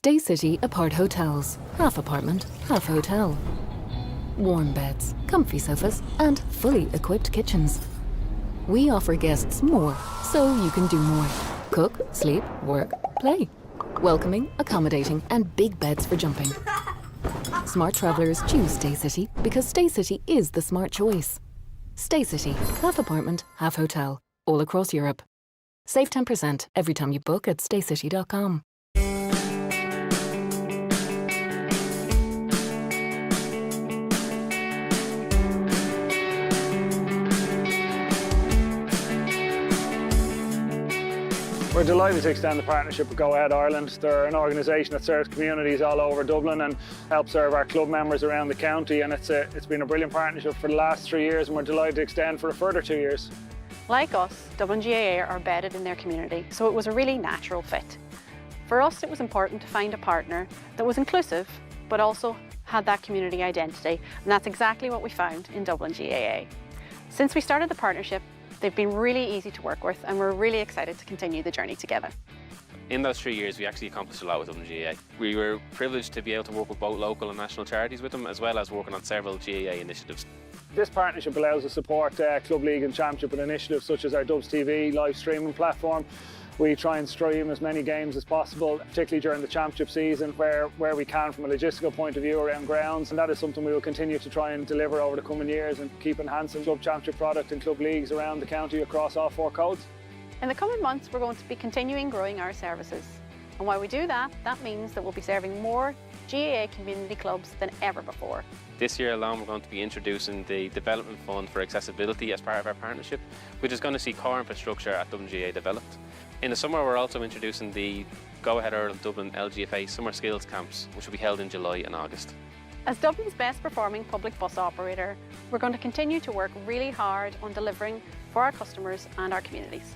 Stay City Apart Hotels. Half apartment, half hotel. Warm beds, comfy sofas, and fully equipped kitchens. We offer guests more, so you can do more. Cook, sleep, work, play. Welcoming, accommodating, and big beds for jumping. Smart travellers choose Stay City because Stay City is the smart choice. Stay City, half apartment, half hotel, all across Europe. Save 10% every time you book at staycity.com. We're delighted to extend the partnership with Go Ahead Ireland. They're an organisation that serves communities all over Dublin and helps serve our club members around the county, and it's been a brilliant partnership for the last 3 years, and we're delighted to extend for a further 2 years. Like us, Dublin GAA are embedded in their community, so it was a really natural fit. For us, it was important to find a partner that was inclusive, but also had that community identity, and that's exactly what we found in Dublin GAA. Since we started the partnership, they've been really easy to work with, and we're really excited to continue the journey together. In those 3 years, we actually accomplished a lot with Dublin GAA. We were privileged to be able to work with both local and national charities with them, as well as working on several GAA initiatives. This partnership allows us to support Club League and Championship with initiatives such as our Dubs TV live streaming platform. We try and stream as many games as possible, particularly during the Championship season where we can from a logistical point of view around grounds, and that is something we will continue to try and deliver over the coming years and keep enhancing Club Championship product and club leagues around the county across all 4 codes. In the coming months, we're going to be continuing growing our services. And while we do that, that means that we'll be serving more GAA community clubs than ever before. This year alone, we're going to be introducing the Development Fund for Accessibility as part of our partnership, which is going to see core infrastructure at Dublin GAA developed. In the summer, we're also introducing the Go Ahead Ireland Dublin LGFA Summer Skills Camps, which will be held in July and August. As Dublin's best performing public bus operator, we're going to continue to work really hard on delivering for our customers and our communities.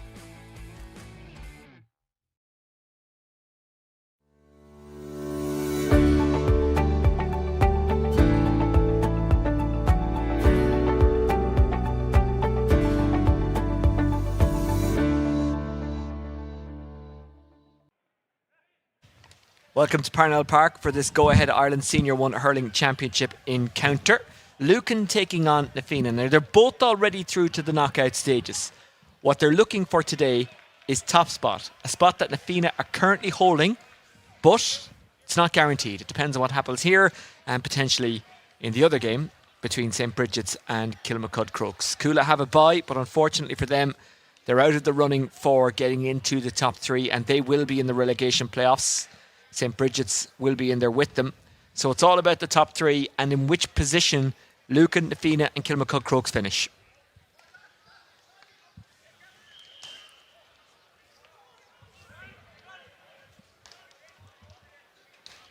Welcome to Parnell Park for this Go Ahead Ireland Senior 1 Hurling Championship encounter. Lucan taking on Fianna. Now, they're both already through to the knockout stages. What they're looking for today is top spot, a spot that Fianna are currently holding, but it's not guaranteed. It depends on what happens here and potentially in the other game between St. Bridget's and Kilmacud Crooks. Coola have a bye, but unfortunately for them, they're out of the running for getting into the top 3, and they will be in the relegation playoffs. St. Bridget's will be in there with them. So it's all about the top 3 and in which position Lucan, Fianna and Kilmacud Crooks finish.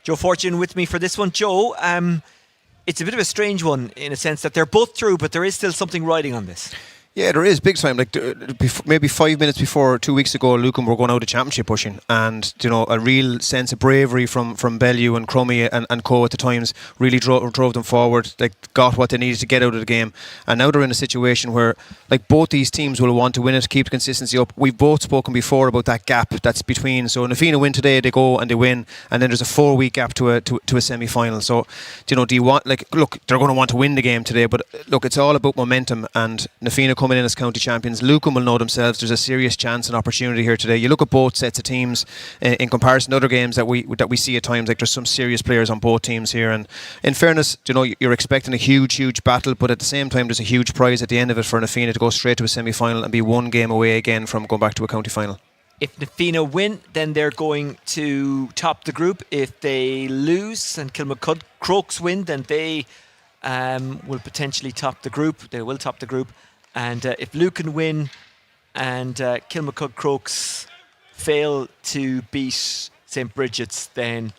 Joe Fortune with me for this one. Joe, it's a bit of a strange one in a sense that they're both through, but there is still something riding on this. Yeah, there is big time. Like maybe 5 minutes before, 2 weeks ago, Lucan were going out of championship pushing, and a real sense of bravery from Bellew and Crummy and co at the times really drove them forward. They got what they needed to get out of the game, and now they're in a situation where both these teams will want to win it, keep the consistency up. We've both spoken before about that gap that's between. So if Fianna win today, they go and they win, and then there's a 4-week gap to a semi-final. So do you want look, they're going to want to win the game today, but look, it's all about momentum, and Fianna coming in as county champions. Lucan will know themselves there's a serious chance and opportunity here today. You look at both sets of teams in comparison to other games that we see at times. There's some serious players on both teams here, and in fairness, you're expecting a huge battle, but at the same time there's a huge prize at the end of it for Fianna to go straight to a semi-final and be 1 game away again from going back to a county final. If Fianna win, then they're going to top the group. If they lose and Kilmacud Crooks win, then they will potentially top the group. They will top the group. And if Lucan win and Kilmacud Crooks fail to beat St. Bridget's, then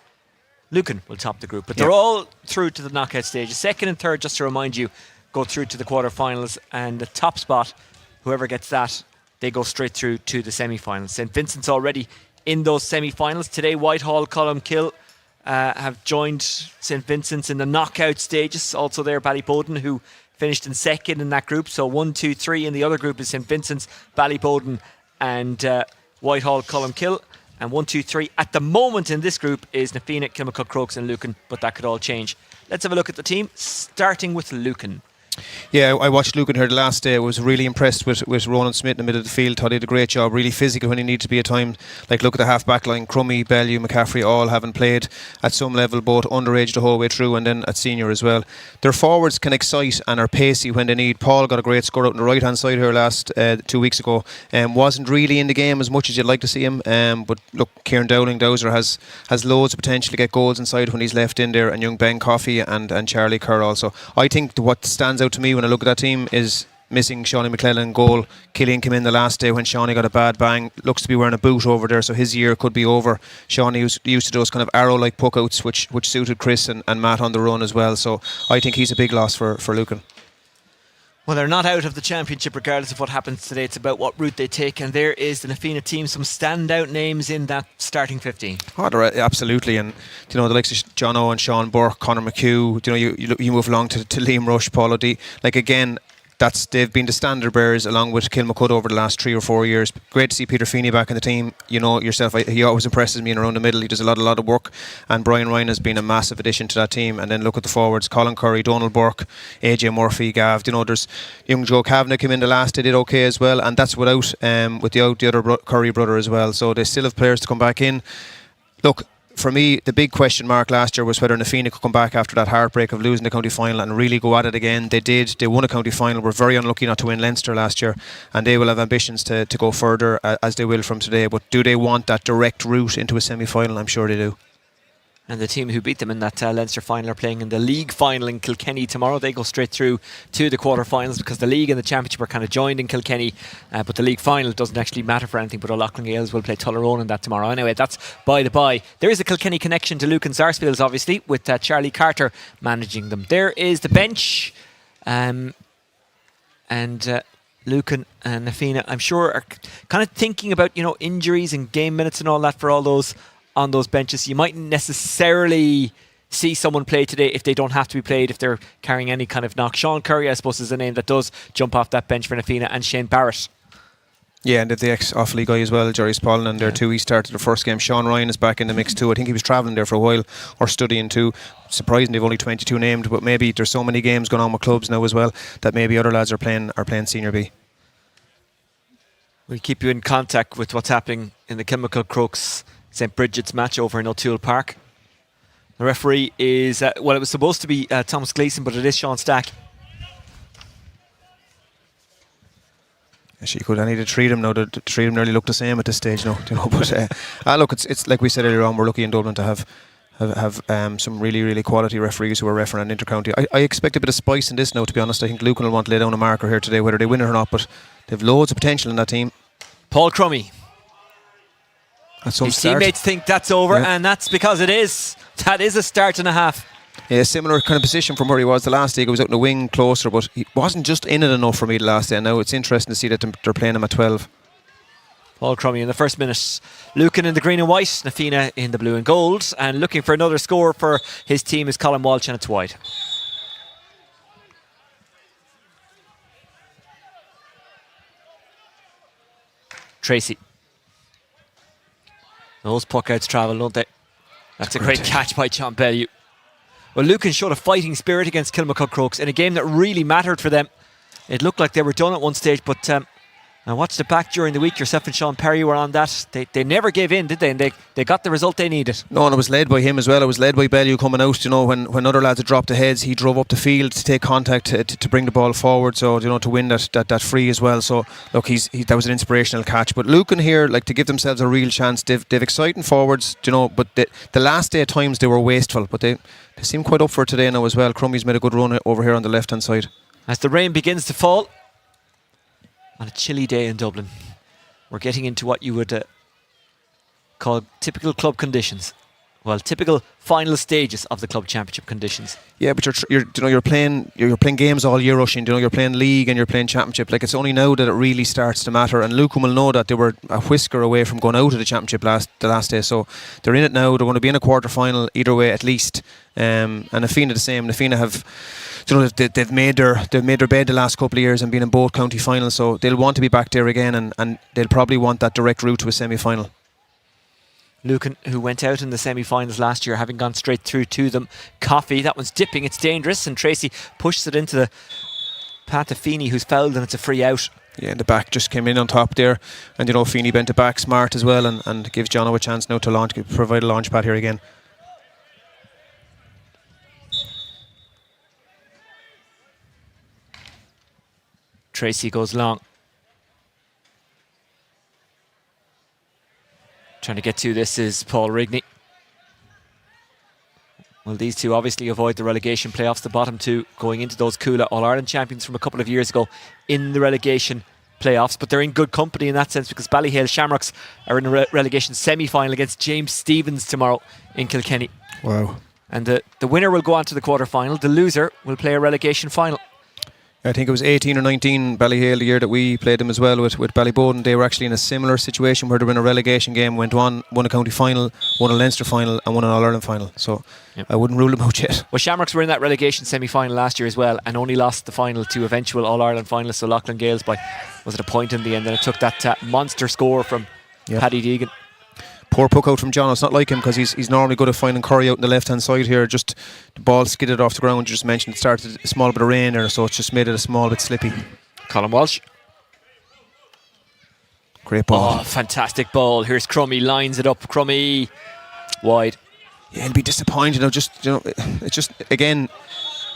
Lucan will top the group. But they're all through to the knockout stage. Second and third, just to remind you, go through to the quarterfinals, and the top spot, whoever gets that, they go straight through to the semi-finals. St. Vincent's already in those semi-finals. Today, Whitehall, Columkill have joined St. Vincent's in the knockout stages. Also there, Ballyboden, who finished in second in that group. So 1, 2, 3 in the other group is St. Vincent's, Ballyboden and Whitehall, Columkill. And 1, 2, 3 at the moment in this group is Na Fianna, Kilmacud, Crokes and Lucan, but that could all change. Let's have a look at the team, starting with Lucan. Yeah, I watched Lucan here the last day. I was really impressed with Ronan Smith in the middle of the field. Thought he did a great job, really physical when he needed to be at time. Like, look at the half back line, Crummy, Bellew, McCaffrey, all having played at some level, both underage the whole way through and then at senior as well. Their forwards can excite and are pacey when they need. Paul got a great score out on the right hand side here last 2 weeks ago. Wasn't really in the game as much as you'd like to see him. But look, Kieran Dowser has loads of potential to get goals inside when he's left in there, and young Ben Coffey and Charlie Kerr also. I think what stands out to me when I look at that team is missing Shawnee McClellan in goal. Killian came in the last day when Shawnee got a bad bang. Looks to be wearing a boot over there, so his year could be over. Shawnee was used to those kind of arrow-like puck-outs which suited Chris and Matt on the run as well. So I think he's a big loss for Lucan. Well, they're not out of the championship regardless of what happens today. It's about what route they take, and there is the Na Fianna team, some standout names in that starting 15. Oh, absolutely, and the likes of John Owen, Sean Burke, Conor McHugh. You move along to Liam Rush, Paul O'D. Like, again, they've been the standard bearers along with Kilmacud over the last 3 or 4 years. Great to see Peter Feeney back in the team. You know yourself, he always impresses me in around the middle. He does a lot of work, and Brian Ryan has been a massive addition to that team. And then look at the forwards: Colin Curry, Donald Burke, AJ Murphy, Gav. There's young Joe Kavanagh came in the last. They did okay as well, and that's without the other Curry brother as well. So they still have players to come back in. Look, for me, the big question mark last year was whether Na Fianna could come back after that heartbreak of losing the county final and really go at it again. They did. They won a county final. Were very unlucky not to win Leinster last year, and they will have ambitions to go further as they will from today. But do they want that direct route into a semi-final? I'm sure they do. And the team who beat them in that Leinster final are playing in the league final in Kilkenny tomorrow. They go straight through to the quarter-finals because the league and the championship are kind of joined in Kilkenny, but the league final doesn't actually matter for anything. But O'Loughlin Gales will play Tullaroan in that tomorrow. Anyway, that's by the by. There is a Kilkenny connection to Lucan Sarsfields, obviously, with Charlie Carter managing them. There is the bench, and Lucan and Na Fianna, I'm sure, are kind of thinking about injuries and game minutes and all that for all those on those benches. You mightn't necessarily see someone play today if they don't have to be played, if they're carrying any kind of knock. Sean Curry, I suppose, is a name that does jump off that bench for Na Fianna, and Shane Barrett. Yeah, and the ex-Offaly guy as well, Jerry Spalding, and there too. He started the first game. Sean Ryan is back in the mix too. I think he was travelling there for a while or studying too. Surprising they've only 22 named, but maybe there's so many games going on with clubs now as well that maybe other lads are playing Senior B. We'll keep you in contact with what's happening in the Kilmacud Crokes St Bridget's match over in O'Toole Park. The referee is, it was supposed to be Thomas Gleeson, but it is Sean Stack. Actually, you could need to treat him now. The treat him nearly look the same at this stage now. But look, it's like we said earlier on, we're lucky in Dublin to have some really, really quality referees who are refereeing an intercounty. I expect a bit of spice in this now, to be honest. I think Lucan will want to lay down a marker here today, whether they win it or not, but they've loads of potential in that team. Paul Crummy. His teammates think that's over, and that's because it is. That is a start and a half. Yeah, similar kind of position from where he was the last day. He was out in the wing closer, but he wasn't just in it enough for me the last day. Now it's interesting to see that they're playing him at 12. Paul Crummy in the first minute. Lucan in the green and white, Na Fianna in the blue and gold, and looking for another score for his team is Colin Walsh, and it's wide. Tracy. Those puck outs travel, don't they? That's a great catch by John Bellew. Well, Lucan showed a fighting spirit against Kilmacud Crokes in a game that really mattered for them. It looked like they were done at one stage, but I watched it back during the week. Yourself and Sean Perry were on that. They never gave in, did they? And they got the result they needed. No, and it was led by him as well. It was led by Bellew coming out. When other lads had dropped the heads, he drove up the field to take contact to bring the ball forward. So to win that free as well. So look, that was an inspirational catch. But Lucan here, to give themselves a real chance. They've exciting forwards, But the last day at times they were wasteful. But they seem quite up for it today now as well. Crummy's made a good run over here on the left hand side. As the rain begins to fall on a chilly day in Dublin, we're getting into what you would call typical club conditions. Well, typical final stages of the club championship conditions. Yeah, but you're playing games all year, Rushing. You're playing league and you're playing championship. It's only now that it really starts to matter. And Lucan will know that they were a whisker away from going out of the championship the last day. So they're in it now. They're going to be in a quarter final either way at least. And Na Fianna the same. Na Fianna have. They've made their bed the last couple of years and been in both county finals, so they'll want to be back there again, and they'll probably want that direct route to a semi-final. Lucan, who went out in the semi-finals last year, having gone straight through to them. Coffey, that one's dipping, it's dangerous, and Tracy pushes it into the path of Feeney, who's fouled, and it's a free out. Yeah, and the back just came in on top there, and Feeney bent it back smart as well, and gives Jono a chance now to launch, provide a launch pad here again. Tracy goes long. Trying to get to this is Paul Rigney. Well, these two obviously avoid the relegation playoffs, the bottom two going into those Coola All-Ireland champions from a couple of years ago in the relegation playoffs, but they're in good company in that sense because Ballyhale Shamrocks are in a relegation semi-final against James Stephens tomorrow in Kilkenny. Wow. And the winner will go on to the quarter-final. The loser will play a relegation final. I think it was 18 or 19 Ballyhale the year that we played them as well with Ballyboden. They were actually in a similar situation where they were in a relegation game, won a county final, won a Leinster final and won an All-Ireland final. So yep. I wouldn't rule them out yet. Well, Shamrocks were in that relegation semi-final last year as well and only lost the final to eventual All-Ireland finalists, so Loughlin Gales by, was it a point in the end? And it took that monster score from Paddy Deegan. Poor puck out from John. It's not like him because he's normally good at finding Curry out on the left hand side here. Just the ball skidded off the ground. You just mentioned it started a small bit of rain there, so it's just made it a small bit slippy. Colin Walsh. Great ball. Oh, fantastic ball. Here's Crummy, lines it up. Crummy wide. Yeah, he'll be disappointed. It's just again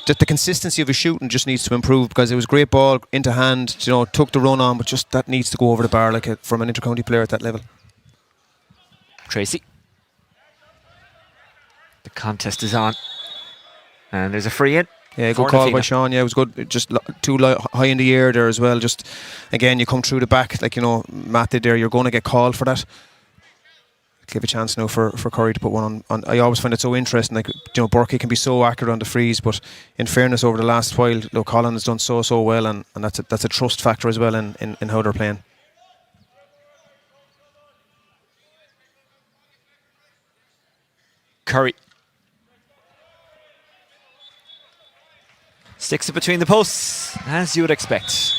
that the consistency of his shooting just needs to improve because it was a great ball into hand. Took the run on, but just that needs to go over the bar from an intercounty player at that level. Tracy. The contest is on. And there's a free in. Yeah, good call by Sean. Yeah, it was good. Just too high in the air there as well. Just, again, you come through the back, like, Matt did there, you're going to get called for that. Give a chance now for Curry to put one on. I always find it so interesting. Like, Burkey can be so accurate on the freeze, but in fairness, over the last while, Colin has done so well, and that's a trust factor as well in how they're playing. Curry sticks it between the posts, as you would expect.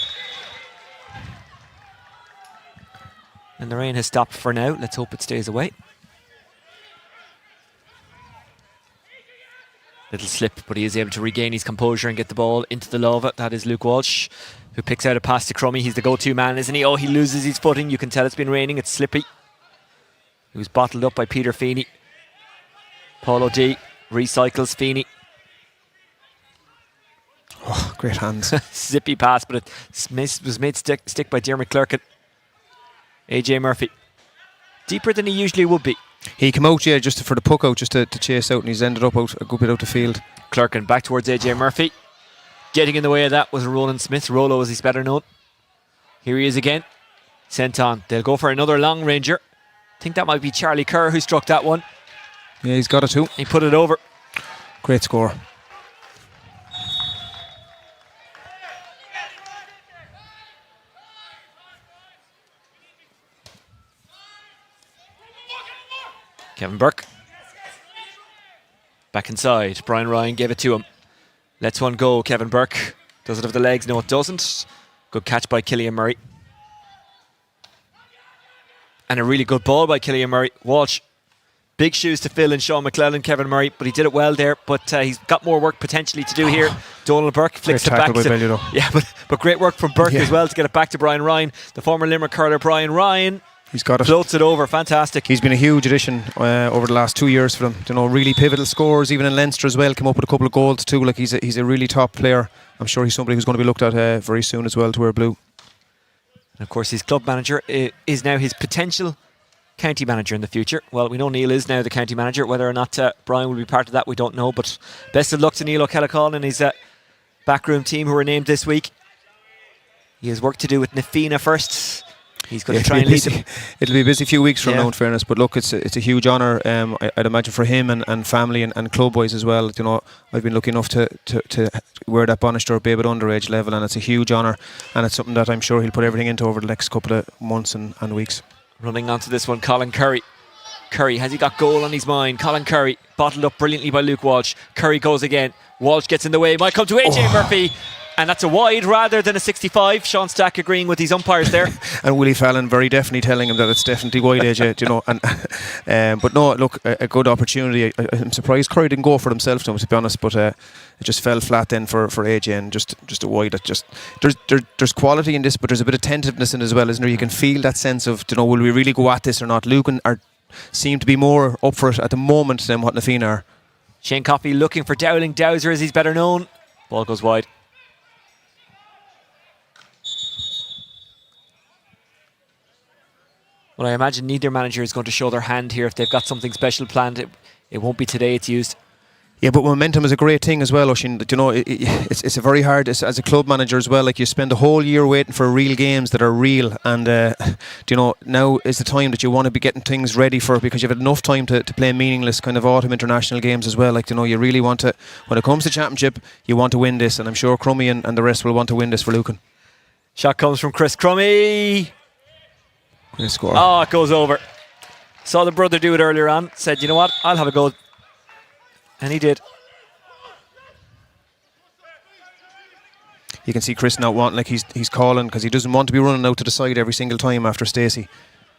And the rain has stopped for now. Let's hope it stays away. Little slip, but he is able to regain his composure and get the ball into the lava. That is Luke Walsh, who picks out a pass to Crummy. He's the go-to man, isn't he? Oh, he loses his footing. You can tell it's been raining. It's slippy. He was bottled up by Peter Feeney. Paulo D recycles Feeney. Oh, great hands. Zippy pass, but it was made stick by Dermot Clerkin. AJ Murphy. Deeper than he usually would be. He came out, just for the puck out, just to chase out, and he's ended up out a good bit out the field. Clerkin back towards AJ Murphy. Getting in the way of that was Roland Smith. Rolo, as he's better known. Here he is again. Sent on. They'll go for another long ranger. I think that might be Charlie Kerr who struck that one. Yeah, he's got it too. He put it over. Great score. Kevin Burke. Back inside. Brian Ryan gave it to him. Lets one go. Kevin Burke. Does it have the legs? No, it doesn't. Good catch by Killian Murray. And a really good ball by Killian Murray. Walsh. Big shoes to fill in Sean McClellan, Kevin Murray, but he did it well there. But he's got more work potentially to do here. Donald Burke flicks it back. Yeah, but great work from Burke as well to get it back to Brian Ryan. The former Limerick curler Brian Ryan. He's got it. Floats it over. Fantastic. He's been a huge addition over the last 2 years for them. Really pivotal scores, even in Leinster as well. Came up with a couple of goals too. Like he's a really top player. I'm sure he's somebody who's going to be looked at very soon as well to wear blue. And of course, his club manager is now his potential county manager in the future. Well, we know Neil is now the county manager. Whether or not Brian will be part of that, we don't know. But best of luck to Neil O'Kellicall and his backroom team who were named this week. He has work to do with Nafina first. He's going to try and lead them. It'll be a busy few weeks from now, in fairness. But look, it's a huge honour. I'd imagine for him and family and club-wise as well. I've been lucky enough to wear that Bannister Babe at underage level, and it's a huge honour, and it's something that I'm sure he'll put everything into over the next couple of months and weeks. Running onto this one, Colin Curry. Curry, has he got goal on his mind? Colin Curry, bottled up brilliantly by Luke Walsh. Curry goes again. Walsh gets in the way, might come to AJ Murphy. And that's a wide rather than a 65. Sean Stack agreeing with these umpires there. And Willie Fallon very definitely telling him that it's definitely wide, AJ, you know. And but no, look, a good opportunity. I'm surprised Curry didn't go for himself, to be honest, but it just fell flat then for AJ, and just a wide. That just there's quality in this, but there's a bit of tentativeness in it as well, isn't there? You can feel that sense of, you know, will we really go at this or not? Lucan seem to be more up for it at the moment than what Na Fianna are. Shane Coffey looking for Dowling Dowser, as he's better known. Ball goes wide. Well, I imagine neither manager is going to show their hand here. If they've got something special planned, it won't be today it's used. Yeah, but momentum is a great thing as well, Oisín. You know, it's a very hard, as a club manager as well, like you spend a whole year waiting for real games that are real, and you know, now is the time that you want to be getting things ready for, because you've had enough time to play meaningless kind of autumn international games as well. Like, you know, you really want to, when it comes to championship, you want to win this, and I'm sure Crummy and the rest will want to win this for Lucan. Shot comes from Chris Crummy. Great score. Oh, it goes over. Saw the brother do it earlier on, said, you know what, I'll have a go. And he did. You can see Chris now wanting, like he's calling, because he doesn't want to be running out to the side every single time after Stacey.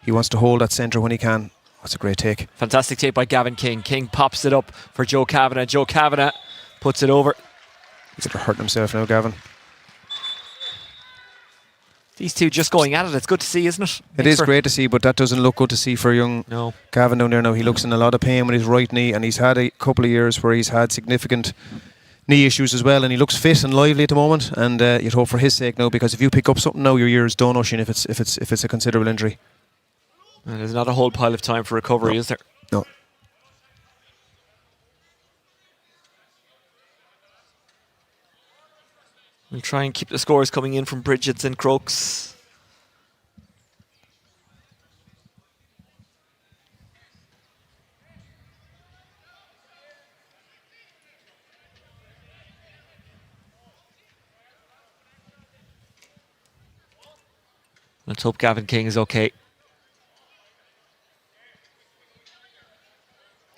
He wants to hold that centre when he can. That's a great take. Fantastic take by Gavin King. King pops it up for Joe Kavanagh. Joe Kavanagh puts it over. He's hurting himself now, Gavin. These two just going at it. It's good to see, isn't it? It is great to see, but that doesn't look good to see for young Gavin down there now. He looks in a lot of pain with his right knee, and he's had a couple of years where he's had significant knee issues as well, and he looks fit and lively at the moment, and you'd hope for his sake now, because if you pick up something now, your year is done, Oisín, if it's a considerable injury. And there's not a whole pile of time for recovery, is there? No. We'll try and keep the scores coming in from Bridget's and Crokes. Let's hope Gavin King is okay.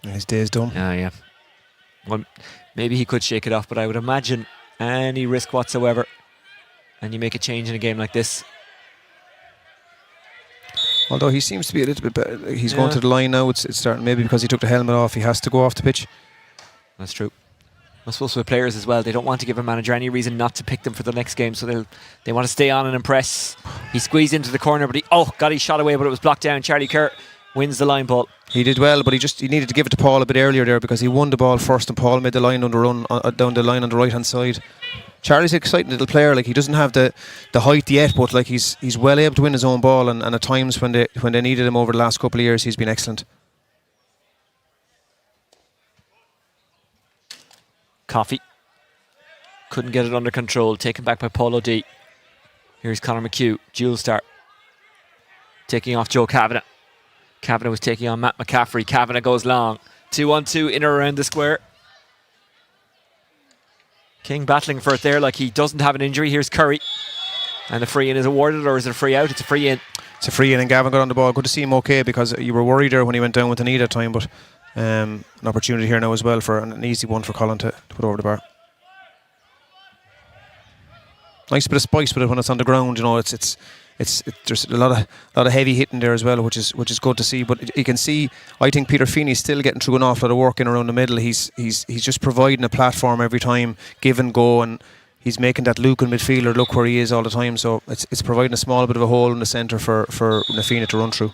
His day's done. Yeah. Well, maybe he could shake it off, but I would imagine any risk whatsoever, and you make a change in a game like this. Although he seems to be a little bit better. He's going to the line now. It's starting, maybe because he took the helmet off, he has to go off the pitch. That's true. I suppose with players as well, they don't want to give a manager any reason not to pick them for the next game, so they want to stay on and impress. He squeezed into the corner, but he shot away, but it was blocked down. Charlie Kerr wins the line ball. He did well, but he needed to give it to Paul a bit earlier there, because he won the ball first, and Paul made the line on the run down the line on the right hand side. Charlie's an exciting little player. Like, he doesn't have the height yet, but like he's well able to win his own ball, and at times when they needed him over the last couple of years, he's been excellent. Coffey couldn't get it under control, taken back by Paul O'D. Here's Conor McHugh, dual start, taking off Joe Kavanagh. Kavanagh was taking on Matt McCaffrey. Kavanagh goes long. 2-on-2 in or around the square. King battling for it there like he doesn't have an injury. Here's Curry. And the free in is awarded, or is it a free out? It's a free in. It's a free in, and Gavin got on the ball. Good to see him okay, because you were worried there when he went down with the knee that time, but an opportunity here now as well for an easy one for Colin to put over the bar. Nice bit of spice with it when it's on the ground, you know. There's a lot of heavy hitting there as well, which is good to see. But you can see, I think Peter Feeney's still getting through an awful lot of work in around the middle. He's just providing a platform every time, give and go, and he's making that Lucan midfielder look where he is all the time. So it's providing a small bit of a hole in the centre for Na Fianna to run through.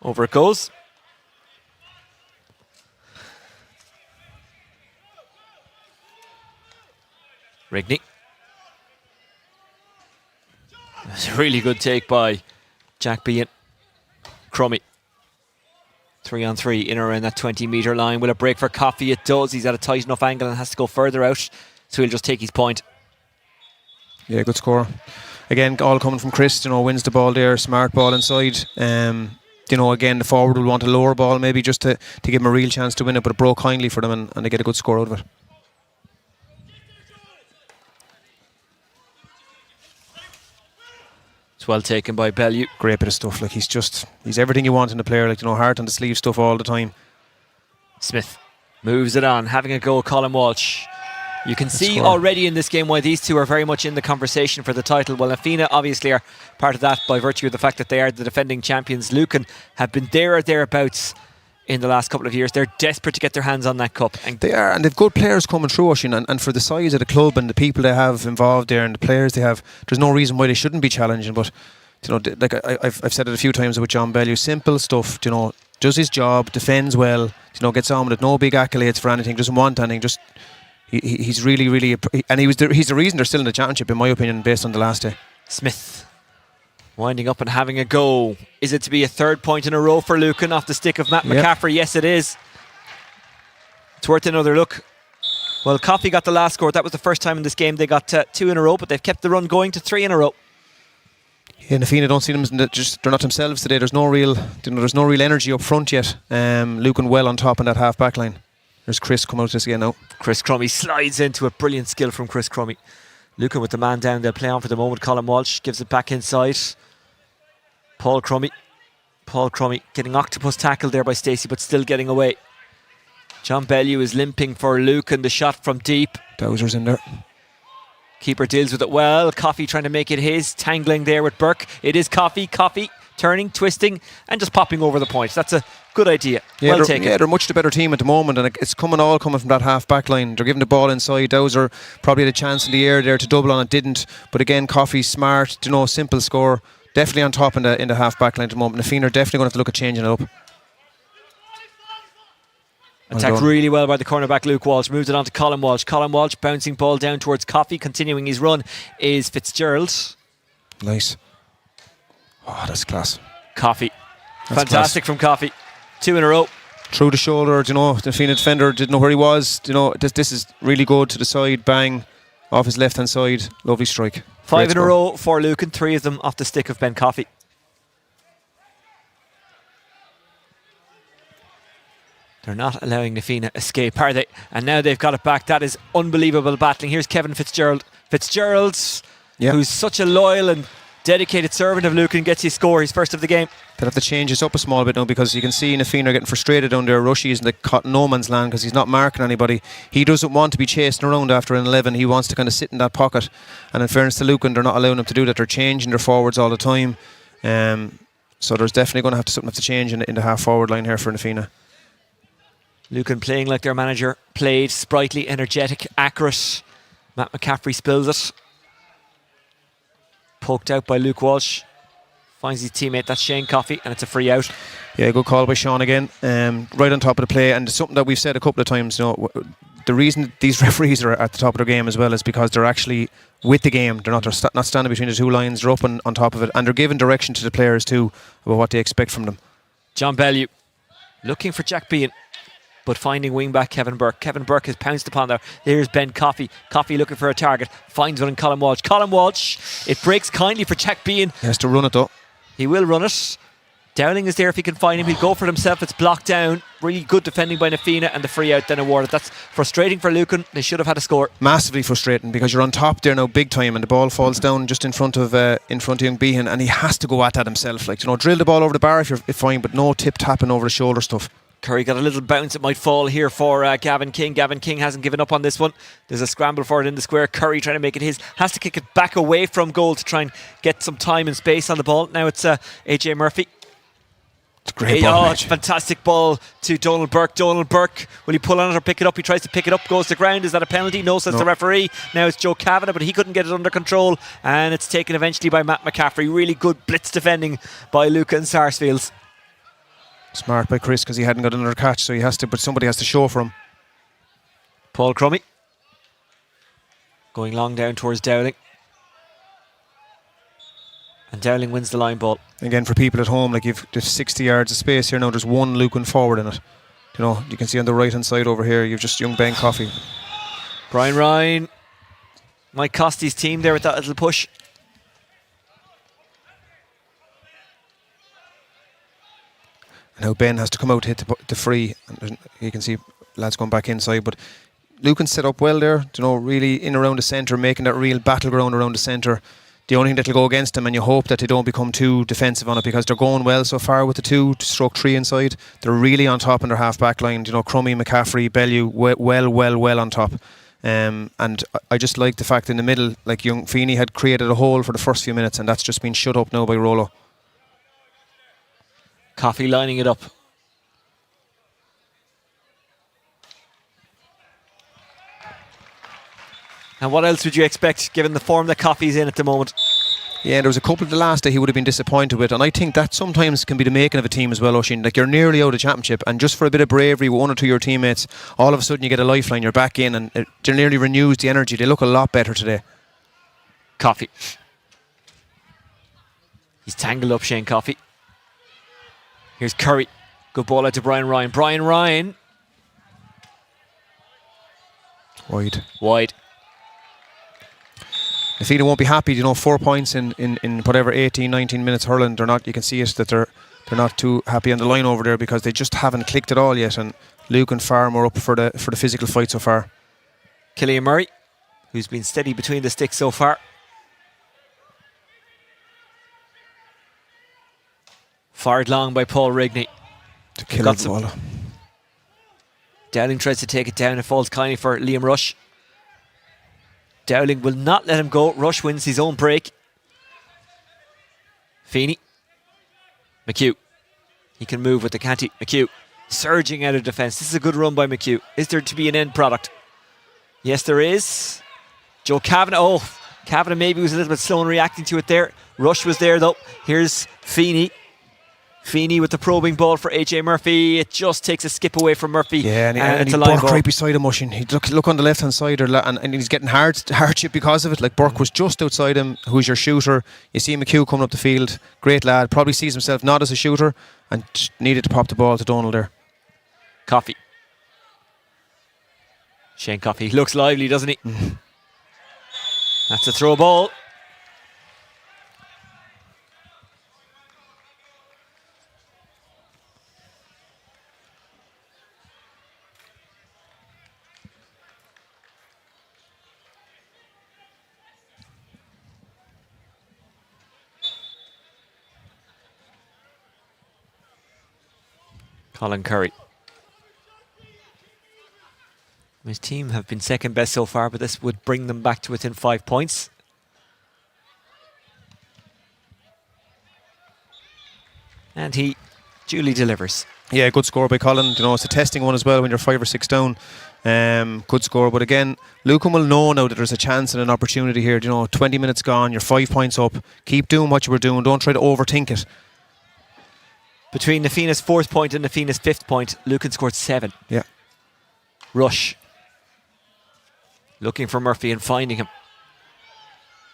Over it goes. Rigney. It's a really good take by Jack Bean. Crummy. 3-on-3 in or around that 20-metre line. Will it break for Coffey? It does. He's at a tight enough angle and has to go further out, so he'll just take his point. Yeah, good score. Again, all coming from Chris, you know, wins the ball there. Smart ball inside. You know, again, the forward will want a lower ball maybe just to give him a real chance to win it, but it broke kindly for them, and they get a good score out of it. It's well taken by Bellew. Great bit of stuff. Like, he's everything you want in a player. Like, you know, heart on the sleeve stuff all the time. Smith moves it on, having a go. Colin Walsh You can see score. already in this game why these two are very much in the conversation for the title. Well, Fianna obviously are part of that by virtue of the fact that they are the defending champions. Lucan have been there or thereabouts in the last couple of years. They're desperate to get their hands on that cup. And they are, and they've good players coming through, Oisin, and for the size of the club and the people they have involved there and the players they have, there's no reason why they shouldn't be challenging. But like I've said it a few times with John Bellew, simple stuff. Does his job, defends well. Gets on with it. No big accolades for anything. Doesn't want anything. Just he's really, and he's the reason they're still in the championship, in my opinion, based on the last day. Smith winding up and having a go. Is it to be a third point in a row for Lucan off the stick of Matt McCaffrey? Yes, it is. It's worth another look. Well, Coffey got the last score. That was the first time in this game they got 2 in a row, but they've kept the run going to 3 in a row. Yeah, and Fianna don't see them they're not themselves today. There's no real energy up front yet. Lucan well on top in that half back line. There's Chris come out this again now. Chris Crummy slides into a brilliant skill from Chris Crummy. Lucan with the man down. They'll play on for the moment. Colin Walsh gives it back inside. Paul Crummy getting octopus tackled there by Stacey, but still getting away. John Bellew is limping for Lucan. The shot from deep. Dowser's in there. Keeper deals with it well. Coffey trying to make it his. Tangling there with Burke. It is Coffey turning, twisting, and just popping over the point. That's a good idea. Yeah, well taken. Yeah, they're much the better team at the moment, and it's all coming from that half back line. They're giving the ball inside. Dowser probably had a chance in the air there to double on it, didn't. But again, Coffey smart, simple score. Definitely on top in the half back line at the moment. The Fianna are definitely going to have to look at changing it up. Attacked really well by the cornerback Luke Walsh. Moved it on to Colin Walsh. Colin Walsh bouncing ball down towards Coffey. Continuing his run is Fitzgerald. Nice. Oh, that's class. Coffey. Fantastic from Coffey. 2 in a row. Through the shoulder, the Fianna defender didn't know where he was. This is really good to the side. Bang. Off his left hand side. Lovely strike. 5 in a row for Lucan. 3 of them off the stick of Ben Coffey. They're not allowing the Fianna escape, are they? And now they've got it back. That is unbelievable battling. Here's Kevin Fitzgerald. Who's such a loyal and dedicated servant of Lucan, gets his score. He's first of the game. They'll have to change this up a small bit now, because you can see Fianna are getting frustrated down there. Rushy is in the no man's land because he's not marking anybody. He doesn't want to be chasing around after an 11. He wants to kind of sit in that pocket. And in fairness to Lucan, they're not allowing him to do that. They're changing their forwards all the time. So there's definitely going to have to change in the half forward line here for Fianna. Lucan playing like their manager played. Sprightly, energetic, accurate. Matt McCaffrey spills it. Poked out by Luke Walsh. Finds his teammate, that's Shane Coffey, and it's a free out. Yeah, good call by Sean again. Right on top of the play, and something that we've said a couple of times. The reason these referees are at the top of their game as well is because they're actually with the game. They're not standing between the two lines. They're up on top of it, and they're giving direction to the players too about what they expect from them. John Bellew looking for Jack Bean, but finding wingback Kevin Burke. Kevin Burke has pounced upon there. Here's Ben Coffey. Coffey looking for a target. Finds one in Colin Walsh. Colin Walsh. It breaks kindly for Jack Bean. He has to run it though. He will run it. Dowling is there if he can find him. He'll go for it himself. It's blocked down. Really good defending by Fianna, and the free out then awarded. That's frustrating for Lucan. They should have had a score. Massively frustrating, because you're on top there now big time, and the ball falls down just in front of young Behan, and he has to go at that himself. Drill the ball over the bar if you're fine, but no tip tapping over the shoulder stuff. Curry got a little bounce. It might fall here for Gavin King. Gavin King hasn't given up on this one. There's a scramble for it in the square. Curry trying to make it his. Has to kick it back away from goal to try and get some time and space on the ball. Now it's AJ Murphy. It's a great ball. It's a fantastic ball to Donald Burke. Donald Burke, will he pull on it or pick it up? He tries to pick it up, goes to ground. Is that a penalty? No, says the referee. Now it's Joe Kavanagh, but he couldn't get it under control, and it's taken eventually by Matt McCaffrey. Really good blitz defending by Lucan Sarsfields. Smart by Chris, because he hadn't got another catch, so but somebody has to show for him. Paul Crummy going long down towards Dowling, and Dowling wins the line ball. Again, for people at home, you've 60 yards of space here now. There's one Lucan forward in it. You can see on the right hand side over here, you've just young Ben Coffey. Brian Ryan might cost his team there with that little push. Now Ben has to come out to hit the free. And you can see lads going back inside, but Lucan set up well there, really in around the centre, making that real battleground around the centre. The only thing that will go against them, and you hope that they don't become too defensive on it, because they're going well so far with the 2-3 inside. They're really on top in their half back line. Crummy, McCaffrey, Bellew, well on top. And I just like the fact in the middle, like young Fianna had created a hole for the first few minutes, and that's just been shut up now by Rollo. Coffey lining it up. And what else would you expect given the form that Coffey's in at the moment? Yeah, there was a couple of the last day he would have been disappointed with, and I think that sometimes can be the making of a team as well, Oisin. Like, you're nearly out of championship, and just for a bit of bravery with one or two of your teammates, all of a sudden you get a lifeline, you're back in, and it nearly renews the energy. They look a lot better today. Coffey. He's tangled up, Shane Coffey. Here's Curry. Good ball out to Brian Ryan. Brian Ryan. Wide. I think they won't be happy, 4 points in whatever 18, 19 minutes hurling. They're not. You can see it that they're not too happy on the line over there because they just haven't clicked at all yet. And Lucan far more up for the physical fight so far. Killian Murray, who's been steady between the sticks so far. Fired long by Paul Rigney. To kill the ball. Dowling tries to take it down. It falls kindly for Liam Rush. Dowling will not let him go. Rush wins his own break. Feeney. McHugh. He can move with the canty. McHugh surging out of defence. This is a good run by McHugh. Is there to be an end product? Yes, there is. Joe Kavanagh. Oh, Kavanagh maybe was a little bit slow in reacting to it there. Rush was there though. Here's Feeney. Feeney with the probing ball for AJ Murphy. It just takes a skip away from Murphy. Yeah, and it's a Burke ball right beside him, Oisin. He look on the left hand side, and he's getting hardship because of it. Like, Burke was just outside him. Who's your shooter? You see McHugh coming up the field. Great lad. Probably sees himself not as a shooter and just needed to pop the ball to Donald there. Coffey. Shane Coffey. He looks lively, doesn't he? That's a throw ball. Colin Curry. His team have been second best so far, but this would bring them back to within 5 points. And he duly delivers. Yeah, good score by Colin. It's a testing one as well when you're 5 or 6 down. Good score, but again, Lucan will know now that there's a chance and an opportunity here. 20 minutes gone, you're 5 points up. Keep doing what you were doing. Don't try to overthink it. Between Nafina's 4th point and Nafina's 5th point, Lucan scored 7. Yeah. Rush. Looking for Murphy and finding him.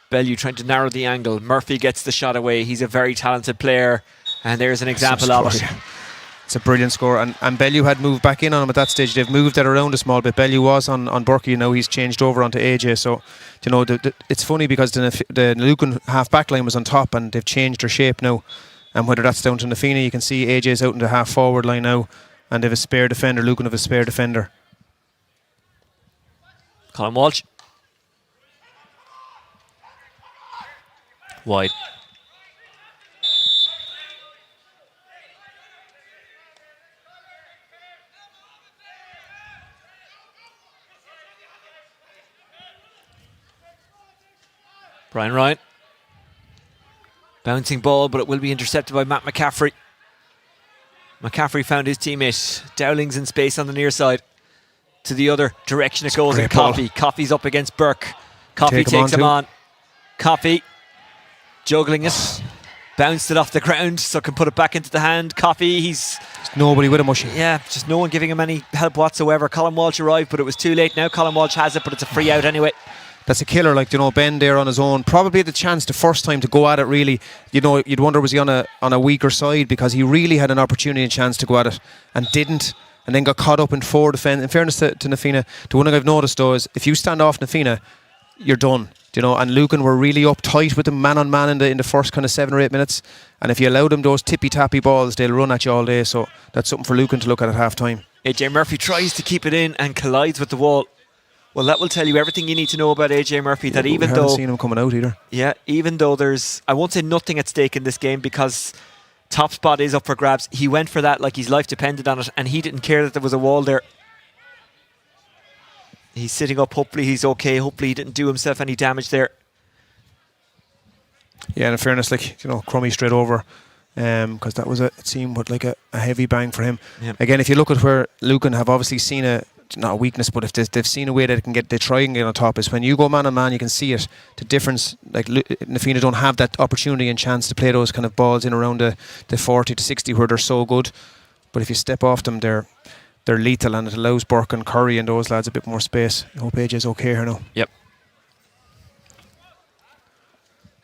Bellew trying to narrow the angle. Murphy gets the shot away. He's a very talented player. And there's an example of it. Yeah. It's a brilliant score. And Bellew had moved back in on him at that stage. They've moved that around a small bit. Bellew was on Burkey. Now he's changed over onto AJ. So, it's funny because the Lucan half back line was on top and they've changed their shape now. And whether that's down to Nafina, you can see AJ's out in the half forward line now. And they have a spare defender. Lucan have a spare defender. Colin Walsh. Wide. Brian Ryan. Bouncing ball, but it will be intercepted by Matt McCaffrey. McCaffrey found his teammate. Dowling's in space on the near side. To the other direction it goes, and Coffey. Coffey's up against Burke. Coffey takes him on. Coffey juggling it. Bounced it off the ground, so can put it back into the hand. Coffey, he's... There's nobody with him, Mushy. Yeah, just no one giving him any help whatsoever. Colin Walsh arrived, but it was too late. Now Colin Walsh has it, but it's a free out anyway. That's a killer, Ben there on his own. Probably the chance the first time to go at it, really. You'd wonder, was he on a weaker side, because he really had an opportunity and chance to go at it and didn't, and then got caught up in 4 defence. In fairness to Nafina, the one thing I've noticed though is if you stand off Nafina, you're done. And Lucan were really uptight with them man on man in the first kind of 7 or 8 minutes, and if you allow them those tippy tappy balls, they'll run at you all day. So that's something for Lucan to look at half time. AJ Murphy tries to keep it in and collides with the wall. Well, that will tell you everything you need to know about AJ Murphy. That even though, I haven't seen him coming out either. Yeah, even though there's, I won't say nothing at stake in this game, because top spot is up for grabs. He went for that like his life depended on it, and he didn't care that there was a wall there. He's sitting up. Hopefully he's okay. Hopefully he didn't do himself any damage there. Yeah, and in fairness, like, you know, Crummy straight over, because that was it seemed like a heavy bang for him. Yep. Again, if you look at where Lucan have obviously seen not a weakness, but if they've seen a way that they try and get on top, is when you go man on man, you can see it. The difference, like Fianna don't have that opportunity and chance to play those kind of balls in around the 40 to 60 where they're so good. But if you step off them, they're lethal, and it allows Burke and Curry and those lads a bit more space. I hope AJ's okay here now. Yep.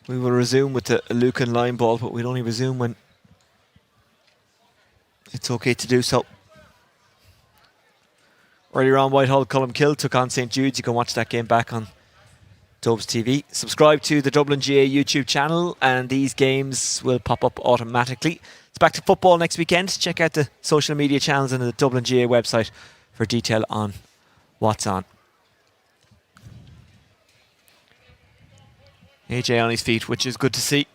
We will resume with the Lucan line ball, but we'll only resume when it's okay to do so. Earlier on, Whitehall Culmkill took on St Jude's. You can watch that game back on Dubs TV. Subscribe to the Dublin GA YouTube channel and these games will pop up automatically. It's back to football next weekend. Check out the social media channels and the Dublin GA website for detail on what's on. AJ on his feet, which is good to see.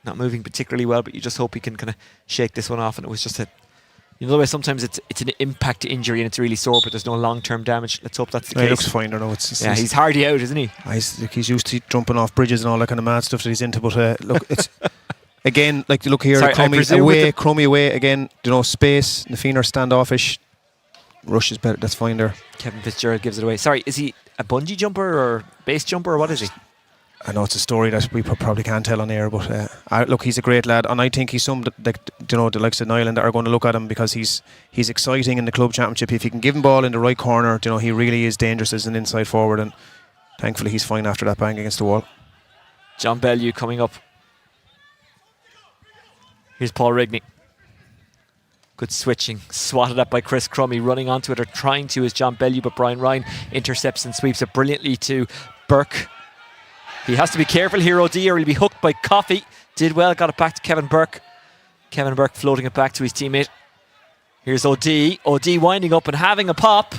Not moving particularly well, but you just hope he can kind of shake this one off. And it was just you know the way sometimes it's an impact injury and it's really sore, but there's no long-term damage. Let's hope that's the case. He looks fine, I know. He's hardly out, isn't he? He's used to jumping off bridges and all that kind of mad stuff that he's into. But look, it's again, like, look here, Crummy away again. You know, space. The Fianna are standoffish. Rush is better. That's fine there. Kevin Fitzgerald gives it away. Sorry, is he a bungee jumper or base jumper or what is he? I know it's a story that we probably can't tell on air, but look, he's a great lad, and I think he's some that, you know, the likes of Nyland are going to look at him because he's exciting in the club championship. If you can give him ball in the right corner, you know, he really is dangerous as an inside forward, and thankfully he's fine after that bang against the wall. John Bellew coming up. Here's Paul Rigney. Good switching, swatted up by Chris Crummy, running onto it, or trying to, is John Bellew, but Brian Ryan intercepts and sweeps it brilliantly to Burke. He has to be careful here, O'D, or he'll be hooked by Coffey. Did well, got it back to Kevin Burke. Kevin Burke floating it back to his teammate. Here's O'D. O'D winding up and having a pop.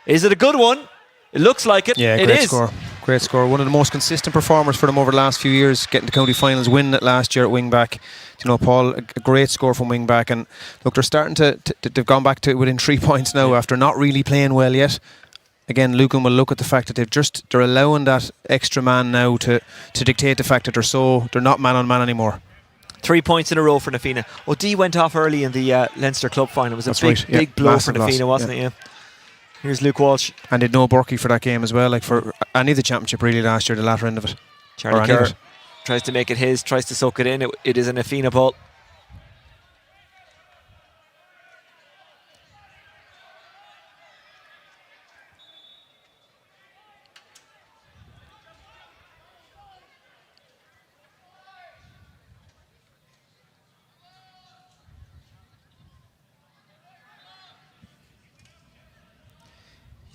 Is it a good one? It looks like it. Yeah, it great is. Score. Great score. One of the most consistent performers for them over the last few years, getting to county finals, win it last year at wing back. You know, Paul, a great score from wing back. And look, they're starting they've gone back to within 3 points now after not really playing well yet. Again, Lucan will look at the fact that they're allowing that extra man now to dictate the fact that they're not man on man anymore. 3 points in a row for Na Fianna. O'D went off early in the Leinster Club final. It was a big blow for Na Fianna, wasn't it? Yeah. Here's Luke Walsh. And they'd no Burkey for that game as well, like for any of the championship really last year, the latter end of it. Charlie Kerr tries to make it his, tries to soak it in. It is a Na Fianna ball.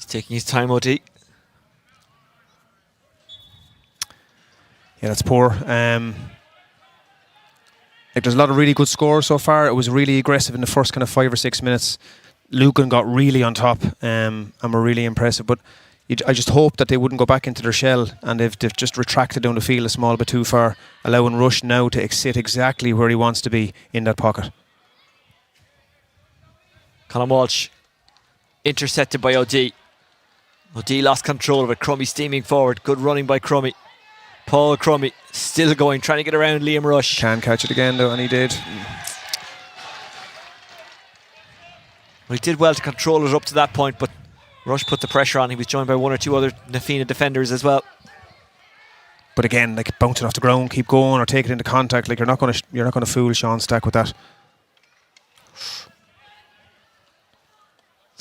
Taking his time, O'D. Yeah, that's poor. Like, there's a lot of really good scores so far. It was really aggressive in the first kind of 5 or 6 minutes. Lucan got really on top and were really impressive. But I just hope that they wouldn't go back into their shell, and they've just retracted down the field a small bit too far, allowing Rush now to sit exactly where he wants to be in that pocket. Colin Walsh intercepted by O'D. O'D lost control of it. Crummy steaming forward. Good running by Crummy. Paul Crummy still going, trying to get around Liam Rush. Can catch it again though, and he did. Well, he did well to control it up to that point, but Rush put the pressure on. He was joined by 1 or 2 other Na Fianna defenders as well. But again, like, bouncing off the ground, keep going or take it into contact. Like, you're not going to fool Sean Stack with that.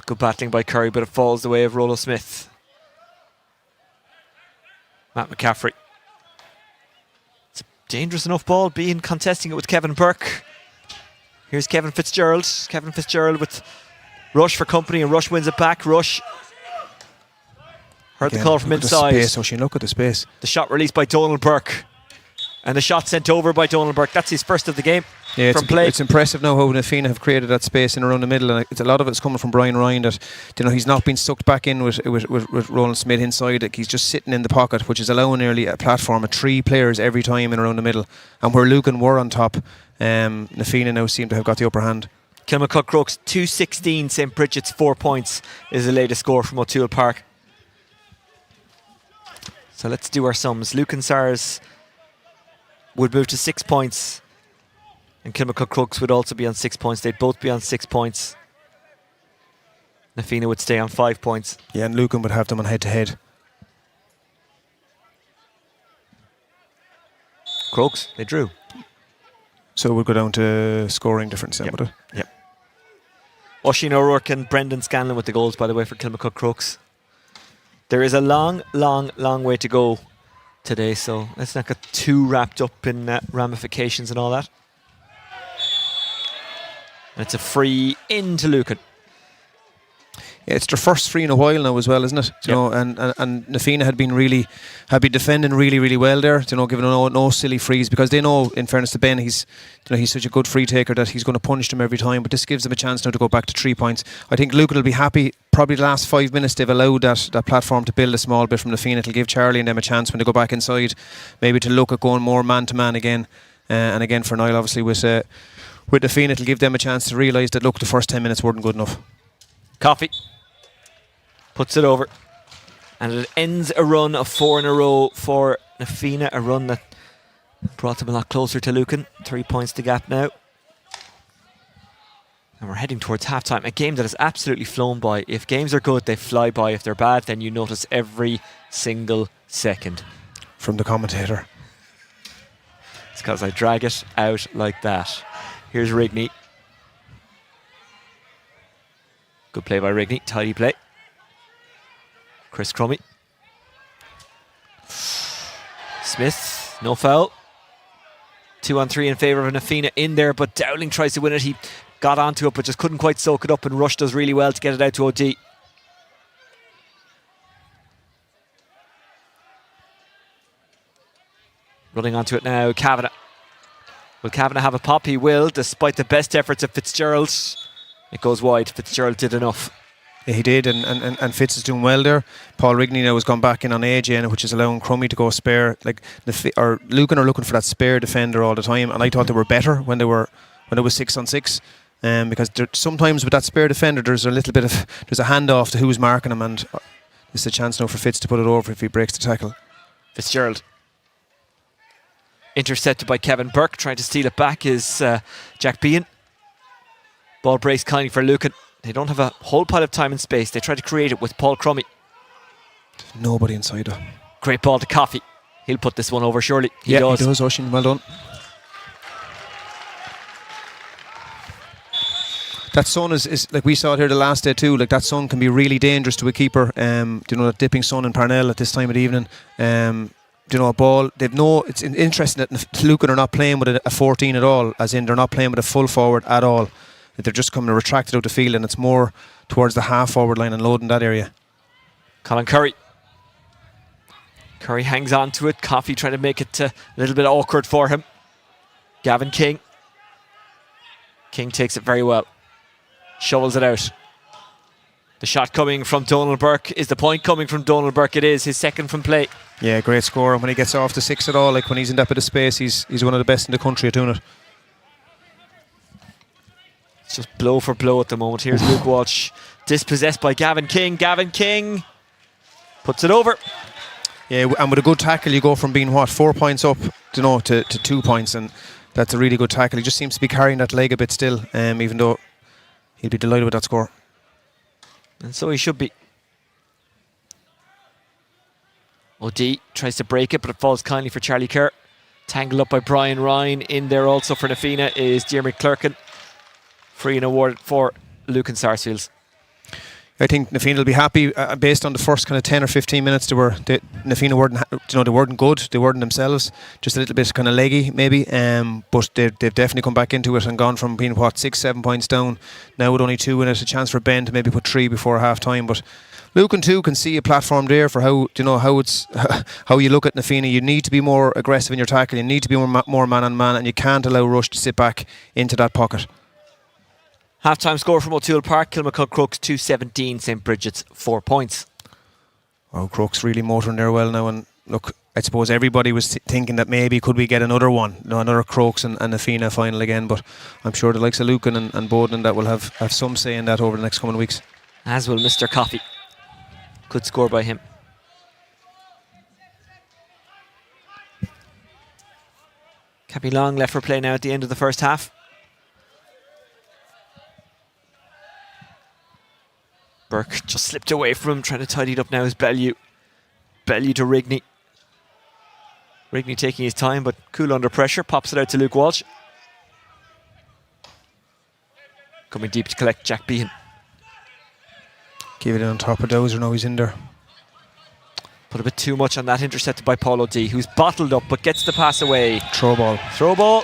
Good battling by Curry, but it falls the way of Rollo Smith. Matt McCaffrey. It's a dangerous enough ball, being contesting it with Kevin Burke. Here's Kevin Fitzgerald. Kevin Fitzgerald with Rush for company, and Rush wins it back. Rush heard the call from inside. Look at the space. The shot released by Donald Burke. And the shot sent over by Donald Burke. That's his first of the game. Yeah, from play. It's impressive now how Na Fianna have created that space in around the middle, and a lot of it's coming from Brian Ryan. That, you know, he's not been sucked back in with Roland Smith inside. Like, he's just sitting in the pocket, which is allowing nearly a platform of 3 players every time in around the middle. And where Lucan were on top, Na Fianna now seem to have got the upper hand. Kilmacud Crokes 2-16, St Bridget's 4 points is the latest score from O'Toole Park. So let's do our sums. Lucan Sars would move to 6 points, and Kilmacud Crooks would also be on 6 points. They'd both be on 6 points. Na Fianna would stay on 5 points. Yeah, and Lucan would have them on head-to-head. Crooks, they drew. So we'll go down to scoring difference then, Yep. would it? Yep. Oisin O'Rourke and Brendan Scanlon with the goals, by the way, for Kilmacud Crooks. There is a long, long, long way to go today, so let's not get too wrapped up in ramifications and all that. And it's a free into Lucan. Yeah, it's their first free in a while now as well, isn't it? You know, and Na Fianna had been defending really well there. You know, giving no silly frees, because they know, in fairness to Ben, he's such a good free taker that he's going to punish them every time. But this gives them a chance now to go back to 3 points. I think Lucan will be happy. Probably the last 5 minutes they've allowed that platform to build a small bit from Na Fianna. It'll give Charlie and them a chance when they go back inside, maybe to look at going more man to man again. And again for Niall, obviously with Na Fianna, it'll give them a chance to realise that, look, the first 10 minutes weren't good enough. Coffey puts it over, and it ends a run of 4 in a row for Na Fianna, a run that brought them a lot closer to Lucan. 3 points to gap now. And we're heading towards half-time. A game that has absolutely flown by. If games are good, they fly by. If they're bad, then you notice every single second. From the commentator. It's because I drag it out like that. Here's Rigney. Good play by Rigney. Tidy play. Chris Crummy. Smith, no foul. 2 on 3 in favour of Na Fianna in there, but Dowling tries to win it. He got onto it, but just couldn't quite soak it up, and Rush does really well to get it out to OD. Running onto it now, Kavanagh. Will Kavanagh have a pop? He will, despite the best efforts of Fitzgerald. It goes wide. Fitzgerald did enough. Yeah, he did, and Fitz is doing well there. Paul Rigney now has gone back in on AJ, which is allowing Crummy to go spare. Or Lucan are looking for that spare defender all the time, and I thought they were better when it was 6 on 6. Because sometimes with that spare defender, there's a handoff to who's marking him, and this is a chance now for Fitz to put it over if he breaks the tackle. Fitzgerald. Intercepted by Kevin Burke. Trying to steal it back is Jack Bean. Ball breaks kindly for Lucan. They don't have a whole pile of time and space. They try to create it with Paul Crummy. Nobody inside her. Great ball to Coffey. He'll put this one over, surely. He does, Oisin. Well done. That sun is like we saw it here the last day too. Like, that sun can be really dangerous to a keeper. That dipping sun in Parnell at this time of the evening. A ball. It's interesting that Lucan are not playing with a 14 at all. As in, they're not playing with a full forward at all. They're just coming to retract it out the field, and it's more towards the half forward line and loading that area. Colin Curry. Curry hangs on to it. Coffey trying to make it a little bit awkward for him. Gavin King. King takes it very well. Shovels it out. The shot coming from Donald Burke. Is the point coming from Donald Burke? It is. His second from play. Yeah, great score. And when he gets off the 6 at all, like when he's in that bit of space, he's one of the best in the country at doing it. It's just blow for blow at the moment. Here's Luke Walsh, dispossessed by Gavin King. Gavin King puts it over. Yeah, and with a good tackle, you go from being 4 points up, to 2 points, and that's a really good tackle. He just seems to be carrying that leg a bit still, even though he'll be delighted with that score. And so he should be. OD tries to break it, but it falls kindly for Charlie Kerr. Tangled up by Brian Ryan. In there also for Na Fianna is Jeremy Clerkin. Free and awarded for Lucan Sarsfields. I think Na Fianna will be happy based on the first kind of 10 or 15 minutes. Na Fianna they weren't good. They weren't themselves. Just a little bit kind of leggy maybe. But they've definitely come back into it and gone from being 6-7 points down now with only 2 in it. A chance for Ben to maybe put 3 before half time. But Lucan too can see a platform there for how you look at Na Fianna. You need to be more aggressive in your tackle. You need to be more man on man, and you can't allow Rush to sit back into that pocket. Half-time score from O'Toole Park. Kilmacud Crooks 2-17. St. Bridget's 4 points. Oh, Crooks really motoring there well now. And look, I suppose everybody was thinking that maybe could we get another one, another Crooks and Na Fianna final again. But I'm sure the likes of Lucan and Bowden that will have some say in that over the next coming weeks. As will Mr. Coffey. Good score by him. Can't be long left for play now at the end of the first half. Burke just slipped away from him, trying to tidy it up now is Bellew. Bellew to Rigney. Rigney taking his time, but cool under pressure. Pops it out to Luke Walsh. Coming deep to collect Jack Behan. Give it on top of Dozer, now he's in there. Put a bit too much on that, intercepted by Paul O'D, who's bottled up but gets the pass away. Throw ball. Throw ball.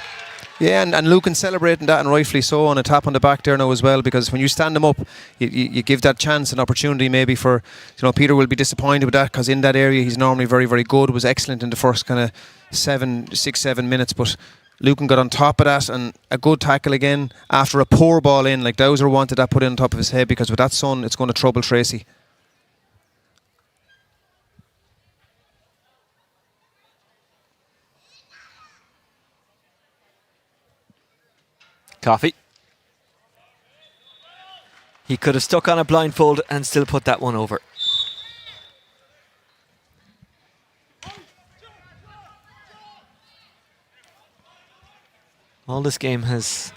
Yeah, and Lucan celebrating that, and rightfully so, on a tap on the back there now as well, because when you stand them up, you give that chance and opportunity maybe for, Peter will be disappointed with that, because in that area he's normally very, very good, was excellent in the first kind of 6-7 minutes, but Lucan got on top of that, and a good tackle again after a poor ball in, like Dowser wanted that put in on top of his head, because with that sun it's going to trouble Tracy. Coffey. He could have stuck on a blindfold and still put that one over. All this game has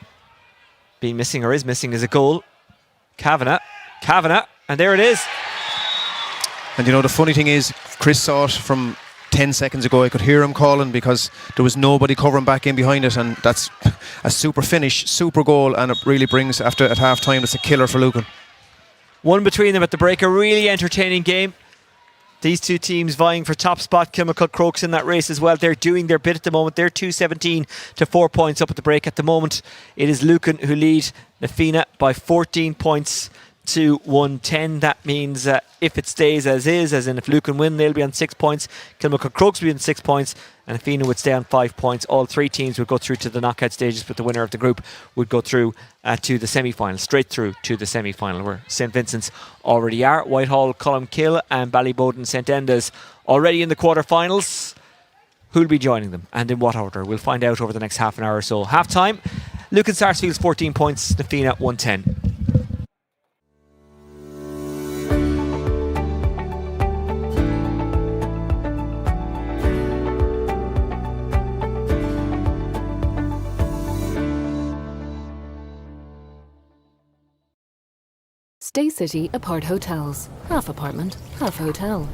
been missing, or is missing, is a goal. Kavanagh, and there it is. And the funny thing is, Chris saw it from 10 seconds ago. I could hear him calling because there was nobody covering back in behind it, and that's a super finish, super goal, and it really brings, after at half time, it's a killer for Lucan. One between them at the break, a really entertaining game. These two teams vying for top spot. Kilmacud Crokes in that race as well. They're doing their bit at the moment. They're 217 to 4 points up at the break. At the moment, it is Lucan who lead Na Fianna by 14 points to 110. That means if it stays as is, as in if Lucan win, they'll be on 6 points. Kilmacud Crokes will be on 6 points, and Na Fianna would stay on 5 points. All three teams would go through to the knockout stages, but the winner of the group would go through to the semi-final, straight through to the semi-final, where St Vincent's already are. Whitehall, Columkill and Ballyboden St Enda's already in the quarter-finals. Who'll be joining them and in what order? We'll find out over the next half an hour or so. Half-time, Lucan Sarsfields 14 points, Na Fianna 110. Stay City Apart Hotels. Half apartment, half hotel.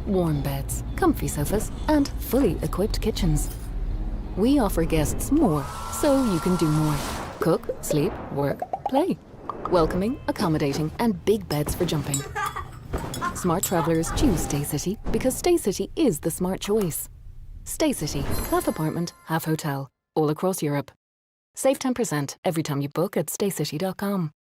Warm beds, comfy sofas, and fully equipped kitchens. We offer guests more, so you can do more. Cook, sleep, work, play. Welcoming, accommodating, and big beds for jumping. Smart travellers choose Stay City because Stay City is the smart choice. Stay City, half apartment, half hotel, all across Europe. Save 10% every time you book at staycity.com.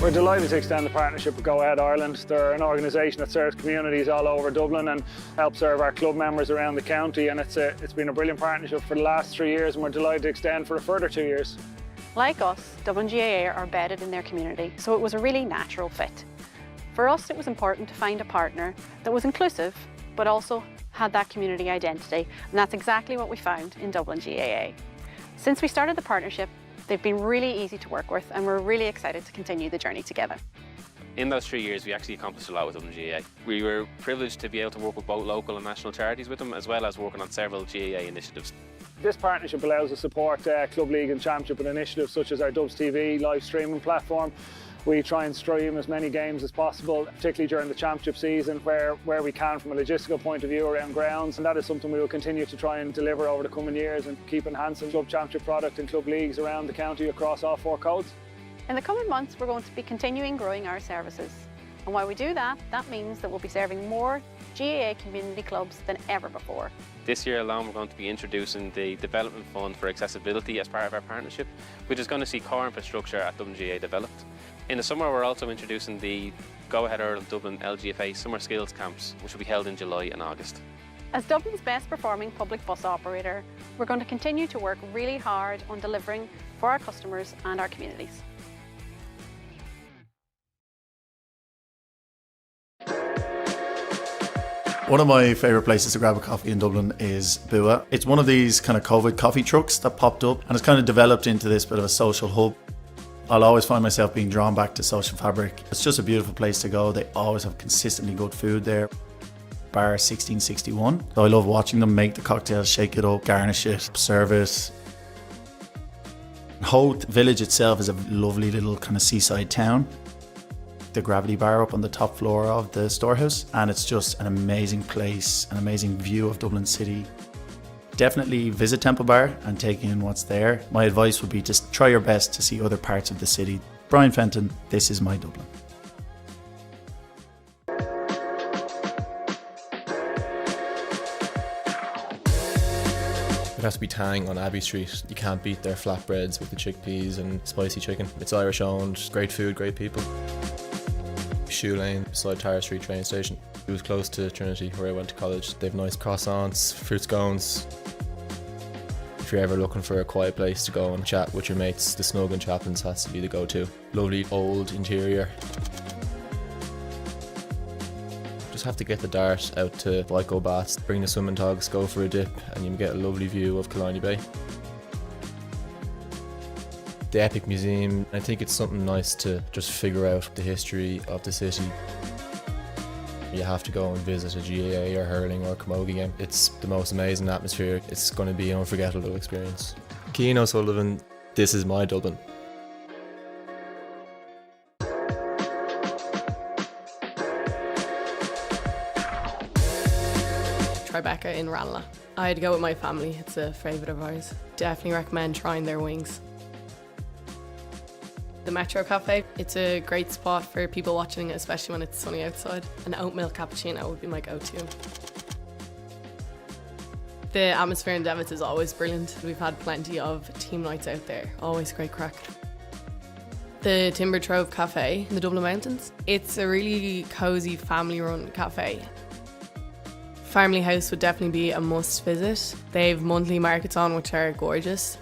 We're delighted to extend the partnership with Go Ahead Ireland. They're an organisation that serves communities all over Dublin and helps serve our club members around the county, and it's been a brilliant partnership for the last 3 years, and we're delighted to extend for a further 2 years. Like us, Dublin GAA are embedded in their community, so it was a really natural fit. For us, it was important to find a partner that was inclusive, but also had that community identity, and that's exactly what we found in Dublin GAA. Since we started the partnership, they've been really easy to work with, and we're really excited to continue the journey together. In those 3 years, we actually accomplished a lot with Dublin GAA. We were privileged to be able to work with both local and national charities with them, as well as working on several GAA initiatives. This partnership allows us to support Club League and Championship and initiatives such as our Dubs TV live streaming platform. We try and stream as many games as possible, particularly during the championship season where we can from a logistical point of view around grounds, and that is something we will continue to try and deliver over the coming years and keep enhancing club championship product and club leagues around the county across all 4 codes. In the coming months, we're going to be continuing growing our services. And while we do that, that means that we'll be serving more GAA community clubs than ever before. This year alone, we're going to be introducing the Development Fund for Accessibility as part of our partnership, which is going to see core infrastructure at Dublin GAA developed. In the summer, we're also introducing the Go Ahead Ireland Dublin LGFA Summer Skills Camps, which will be held in July and August. As Dublin's best performing public bus operator, we're going to continue to work really hard on delivering for our customers and our communities. One of my favourite places to grab a coffee in Dublin is Bua. It's one of these kind of COVID coffee trucks that popped up and it's kind of developed into this bit of a social hub. I'll always find myself being drawn back to social fabric. It's just a beautiful place to go. They always have consistently good food there. Bar 1661. So I love watching them make the cocktails, shake it up, garnish it, serve it. Hoth village itself is a lovely little kind of seaside town. The Gravity Bar up on the top floor of the storehouse, and it's just an amazing place, an amazing view of Dublin City. Definitely visit Temple Bar and take in what's there. My advice would be just try your best to see other parts of the city. Brian Fenton, this is my Dublin. It has to be Tang on Abbey Street. You can't beat their flatbreads with the chickpeas and spicy chicken. It's Irish owned, great food, great people. Shoe Lane beside Tara Street train station. It was close to Trinity where I went to college. They have nice croissants, fruit scones. If you're ever looking for a quiet place to go and chat with your mates, the Snug and Chaplin's has to be the go-to. Lovely old interior. Just have to get the dart out to Vico Baths, bring the swimming togs, go for a dip, and you can get a lovely view of Killiney Bay. The Epic Museum, I think it's something nice to just figure out the history of the city. You have to go and visit a GAA or hurling or camogie game. It's the most amazing atmosphere. It's going to be an unforgettable experience. Cian O'Sullivan, this is my Dublin. Tribeca in Ranelagh. I had to go with my family, it's a favourite of ours. Definitely recommend trying their wings. The Metro Cafe, it's a great spot for people watching it, especially when it's sunny outside. An oat milk cappuccino would be my go-to. The atmosphere in Devitt is always brilliant. We've had plenty of team nights out there, always great crack. The Timber Trove Cafe in the Dublin Mountains, it's a really cosy family-run cafe. Farmley House would definitely be a must visit. They have monthly markets on which are gorgeous.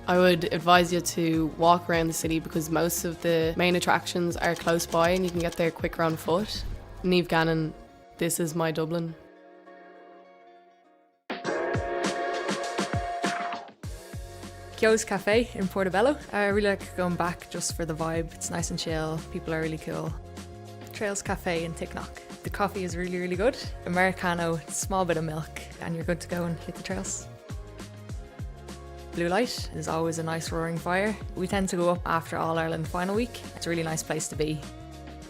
I would advise you to walk around the city because most of the main attractions are close by and you can get there quicker on foot. Niamh Gannon, this is my Dublin. Kyo's Cafe in Portobello. I really like going back just for the vibe. It's nice and chill, people are really cool. Trails Cafe in Ticknock. The coffee is really, really good. Americano, small bit of milk, and you're good to go and hit the trails. Blue Light is always a nice roaring fire. We tend to go up after All Ireland final week. It's a really nice place to be.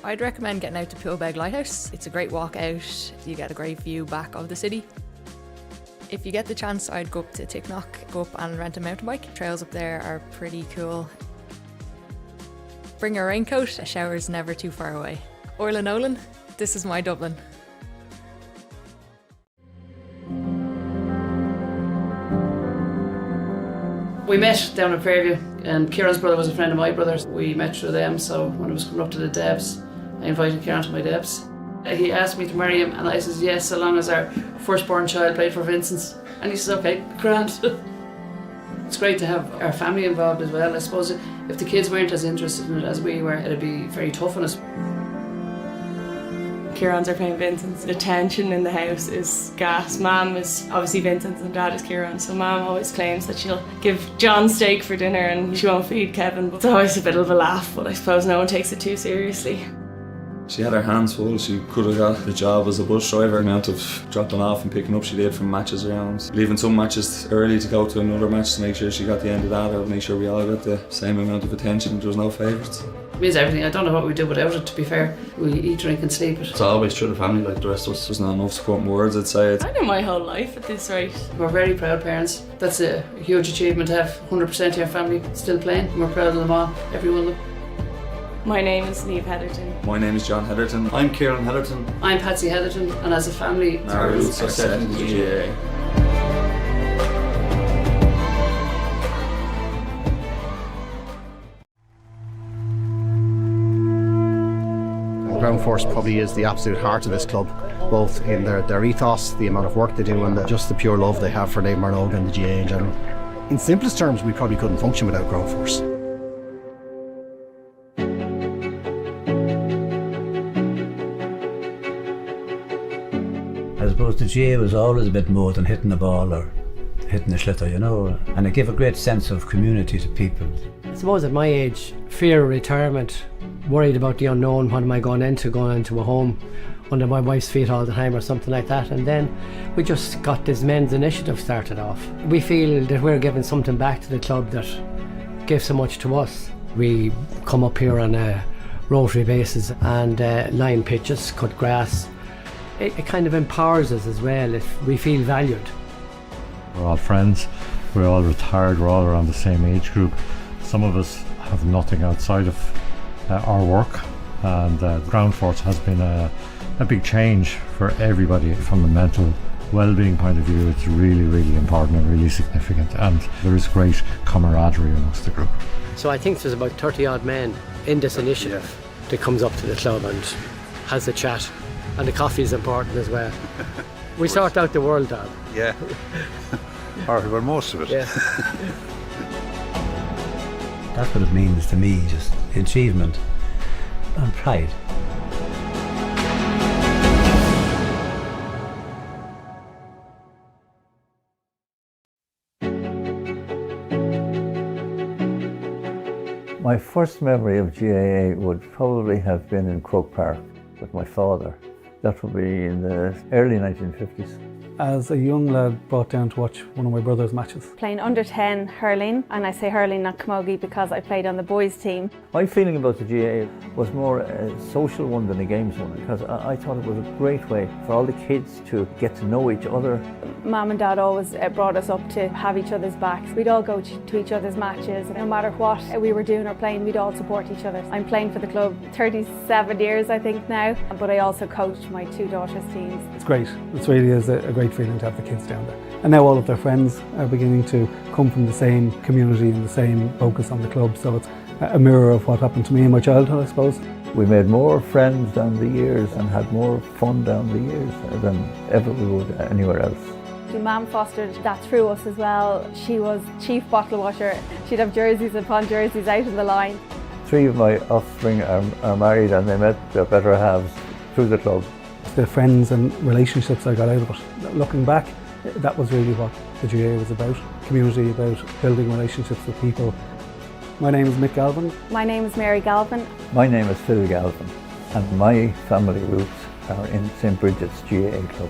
I'd recommend getting out to Poolbeg Lighthouse. It's a great walk out. You get a great view back of the city. If you get the chance, I'd go up to Ticknock, go up and rent a mountain bike. Trails up there are pretty cool. Bring a raincoat, a shower's never too far away. Orla Nolan, this is my Dublin. We met down at Fairview and Kieran's brother was a friend of my brother's. We met through them, so when I was coming up to the Debs, I invited Kieran to my Debs. He asked me to marry him and I said yes, so long as our firstborn child played for Vincent's. And he says, okay, grand. It's great to have our family involved as well. I suppose if the kids weren't as interested in it as we were, it'd be very tough on us. Kieran's are playing Vincent's. The tension in the house is gas. Mum is obviously Vincent's and Dad is Kieran, so Mum always claims that she'll give John steak for dinner and she won't feed Kevin. But it's always a bit of a laugh, but I suppose no one takes it too seriously. She had her hands full. She could have got the job as a bus driver. The amount of dropping off and picking up she did from matches around. Leaving some matches early to go to another match to make sure she got the end of that or make sure we all got the same amount of attention. There was no favourites. It means everything. I don't know what we do without it, to be fair. We eat, drink and sleep it. It's always through the family like the rest of us. There's not enough supporting words, I'd say. I know my whole life at this rate. We're very proud parents. That's a huge achievement to have 100% of your family still playing. And we're proud of them all, every one of them. My name is Niamh Heatherton. My name is John Heatherton. I'm Kieran Heatherton. I'm Patsy Heatherton, and as a family, our roots are set in the GAA. Ground Force probably is the absolute heart of this club, both in their ethos, the amount of work they do, and just the pure love they have for Naomh Marnoga and the GAA in general. In simplest terms, we probably couldn't function without Ground Force. suppose the GA was always a bit more than hitting the ball or hitting the schlitter, you know, and it gave a great sense of community to people. I suppose at my age, fear of retirement, worried about the unknown, what am I going into a home under my wife's feet all the time or something like that, and then we just got this men's initiative started off. We feel that we're giving something back to the club that gave so much to us. We come up here on a rotary basis and line pitches, cut grass. It kind of empowers us as well if we feel valued. We're all friends, we're all retired, we're all around the same age group. Some of us have nothing outside of our work, and Ground Force has been a big change for everybody from the mental well-being point of view. It's really, really important and really significant, and there is great camaraderie amongst the group. So I think there's about 30 odd men in this initiative that comes up to the club and has a chat, and the coffee is important as well. We sort out the world, Dad. Yeah. Or well, most of it. Yeah. That's what it means to me, just achievement and pride. My first memory of GAA would probably have been in Croke Park with my father. That would be in the early 1950s. As a young lad, brought down to watch one of my brother's matches. Playing under 10 hurling, and I say hurling, not camogie, because I played on the boys' team. My feeling about the GAA was more a social one than a games one, because I thought it was a great way for all the kids to get to know each other. Mum and Dad always brought us up to have each other's backs. We'd all go to each other's matches. No matter what we were doing or playing, we'd all support each other. I'm playing for the club 37 years, I think, now, but I also coached my two daughters' teams. It's great. It really is a great feeling to have the kids down there. And now all of their friends are beginning to come from the same community and the same focus on the club. So it's a mirror of what happened to me in my childhood, I suppose. We made more friends down the years and had more fun down the years than ever we would anywhere else. Mum fostered that through us as well. She was chief bottle washer. She'd have jerseys upon jerseys out in the line. 3 of my offspring are married, and they met their better halves through the club. The friends and relationships I got out of it. Looking back, that was really what the GA was about. Community, about building relationships with people. My name is Mick Galvin. My name is Mary Galvin. My name is Phil Galvin, and my family roots are in St. Bridget's GA Club.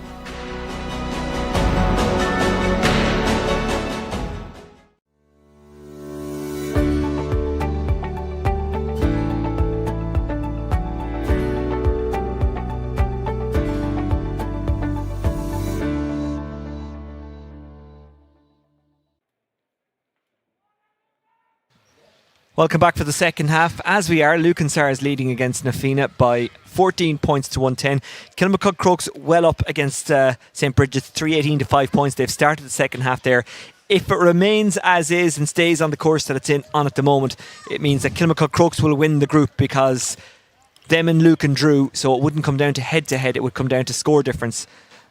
Welcome back for the second half. As we are, Lucan Sars leading against Na Fianna by 14 points to 110. Kilmacud Crokes well up against St. Bridget's, 318 to 5 points. They've started the second half there. If it remains as is and stays on the course that it's on at the moment, it means that Kilmacud Crokes will win the group, because them and Lucan drew, so it wouldn't come down to head-to-head, it would come down to score difference.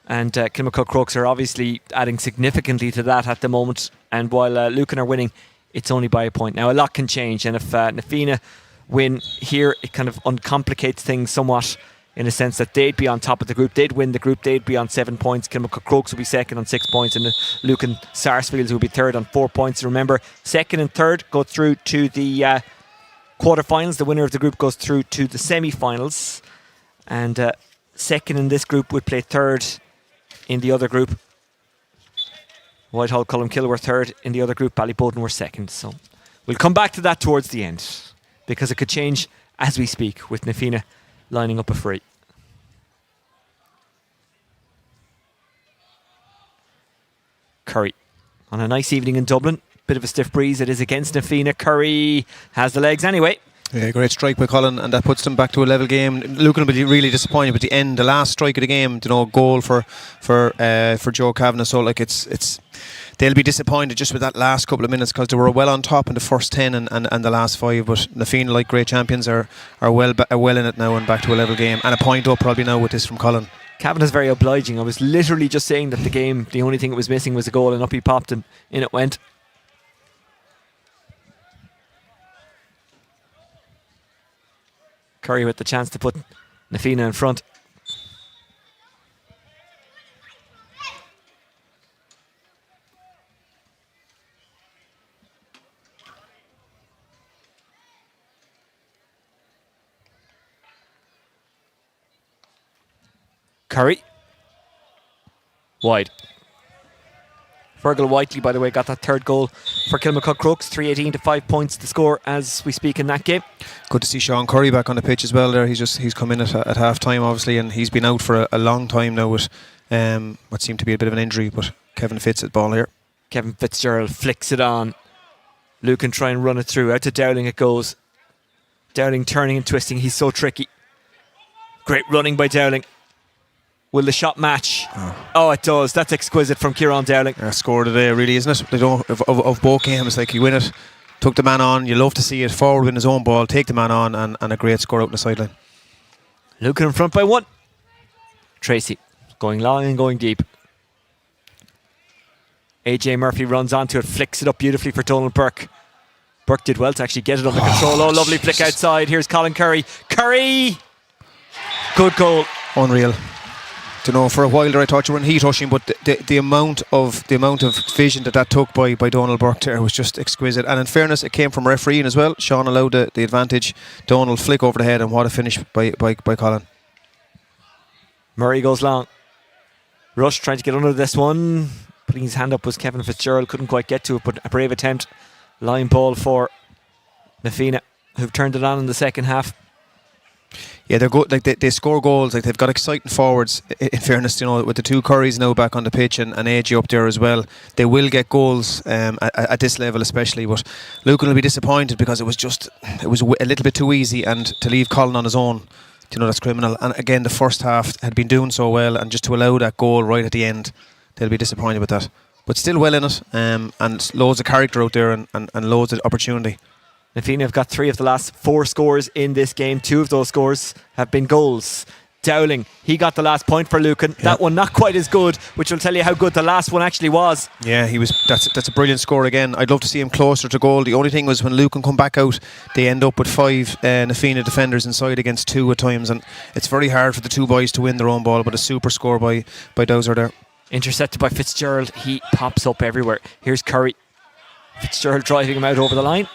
And Kilmacud Crokes are obviously adding significantly to that at the moment. And while Lucan are winning, it's only by a point. Now, a lot can change, and if Na Fianna win here, it kind of uncomplicates things somewhat, in a sense that they'd be on top of the group, they'd win the group, they'd be on 7 points. Kilmacud Crokes will be second on 6 points, and Lucan Sarsfields will be third on 4 points. Remember, second and third go through to the quarterfinals. The winner of the group goes through to the semi-finals, and second in this group would play third in the other group. Whitehall, Cullenkill were third in the other group. Ballyboden were second. So we'll come back to that towards the end, because it could change as we speak, with Na Fianna lining up a free. Curry on a nice evening in Dublin. Bit of a stiff breeze. It is against Na Fianna. Curry has the legs anyway. Yeah, great strike by Colin, and that puts them back to a level game. Lucan will be really disappointed, but the end, the last strike of the game, goal for Joe Kavanagh. So like it's they'll be disappointed just with that last couple of minutes, because they were well on top in the first 10 and the last 5. But Na Fianna, like great champions, are well in it now and back to a level game, and a point up probably now with this from Colin. Kavanagh's very obliging. I was literally just saying that the only thing it was missing was a goal, and up he popped, and in it went. Curry with the chance to put Na Fianna in front. Curry. Wide. Fergal Whiteley, by the way, got that third goal for Kilmacud Crooks. 3-18 to 5 points to score as we speak in that game. Good to see Sean Curry back on the pitch as well there. He's come in at half time, obviously, and he's been out for a long time now with what seemed to be a bit of an injury, but Kevin Fitz at ball here. Kevin Fitzgerald flicks it on. Lucan try and run it through. Out to Dowling it goes. Dowling turning and twisting. He's so tricky. Great running by Dowling. Will the shot match? Oh, it does. That's exquisite from Kieran Dowling. Scored today, really, isn't it? They don't, of both games, like, you win it, took the man on. You love to see it forward win his own ball, take the man on, and a great score out on the sideline. Lucan in front by 1. Tracy going long and going deep. AJ Murphy runs onto it, flicks it up beautifully for Donald Burke. Burke did well to actually get it under control. Oh, lovely flick outside. Here's Colin Curry. Curry! Good goal. Unreal. For a while there I thought you were in heat rushing, but the amount of vision that took by Donald Burke there was just exquisite. And in fairness, it came from refereeing as well. Sean allowed the advantage. Donald flick over the head, and what a finish by Colin. Murray goes long. Rush trying to get under this one. Putting his hand up was Kevin Fitzgerald. Couldn't quite get to it, but a brave attempt. Line ball for Fianna, who've turned it on in the second half. Yeah, they're good. Like they score goals. Like, they've got exciting forwards. In fairness, with the 2 Currys now back on the pitch and AJ up there as well, they will get goals at this level especially. But Lucan will be disappointed because it was a little bit too easy, and to leave Colin on his own, that's criminal. And again, the first half had been doing so well, and just to allow that goal right at the end, they'll be disappointed with that. But still well in it, and loads of character out there, and loads of opportunity. Fianna have got 3 of the last 4 scores in this game. 2 of those scores have been goals. Dowling, he got the last point for Lucan. Yep. That one not quite as good, which will tell you how good the last one actually was. Yeah, that's a brilliant score again. I'd love to see him closer to goal. The only thing was, when Lucan come back out, they end up with 5 Fianna defenders inside against 2 at times, and it's very hard for the 2 boys to win their own ball. But a super score by Dowser there. Intercepted by Fitzgerald. He pops up everywhere. Here's Curry. Fitzgerald driving him out over the line.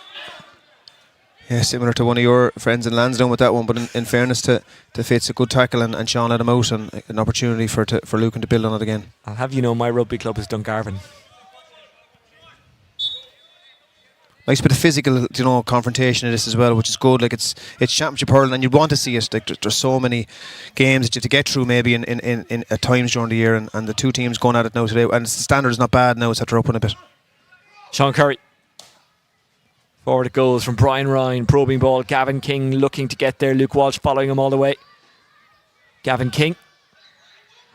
Yeah, similar to one of your friends in Lansdowne with that one, but in fairness to Fitz, a good tackle, and Sean let him out, and an opportunity for Lucan to build on it again. I'll have my rugby club is Dungarvan. Nice bit of physical, confrontation in this as well, which is good. Like, it's championship hurling, and you'd want to see it. Like, there's so many games that you have to get through maybe in at times during the year, and the 2 teams going at it now today, and the standard is not bad now. It's had to open a bit. Sean Curry. Forward it goes from Brian Ryan, probing ball. Gavin King looking to get there. Luke Walsh following him all the way. Gavin King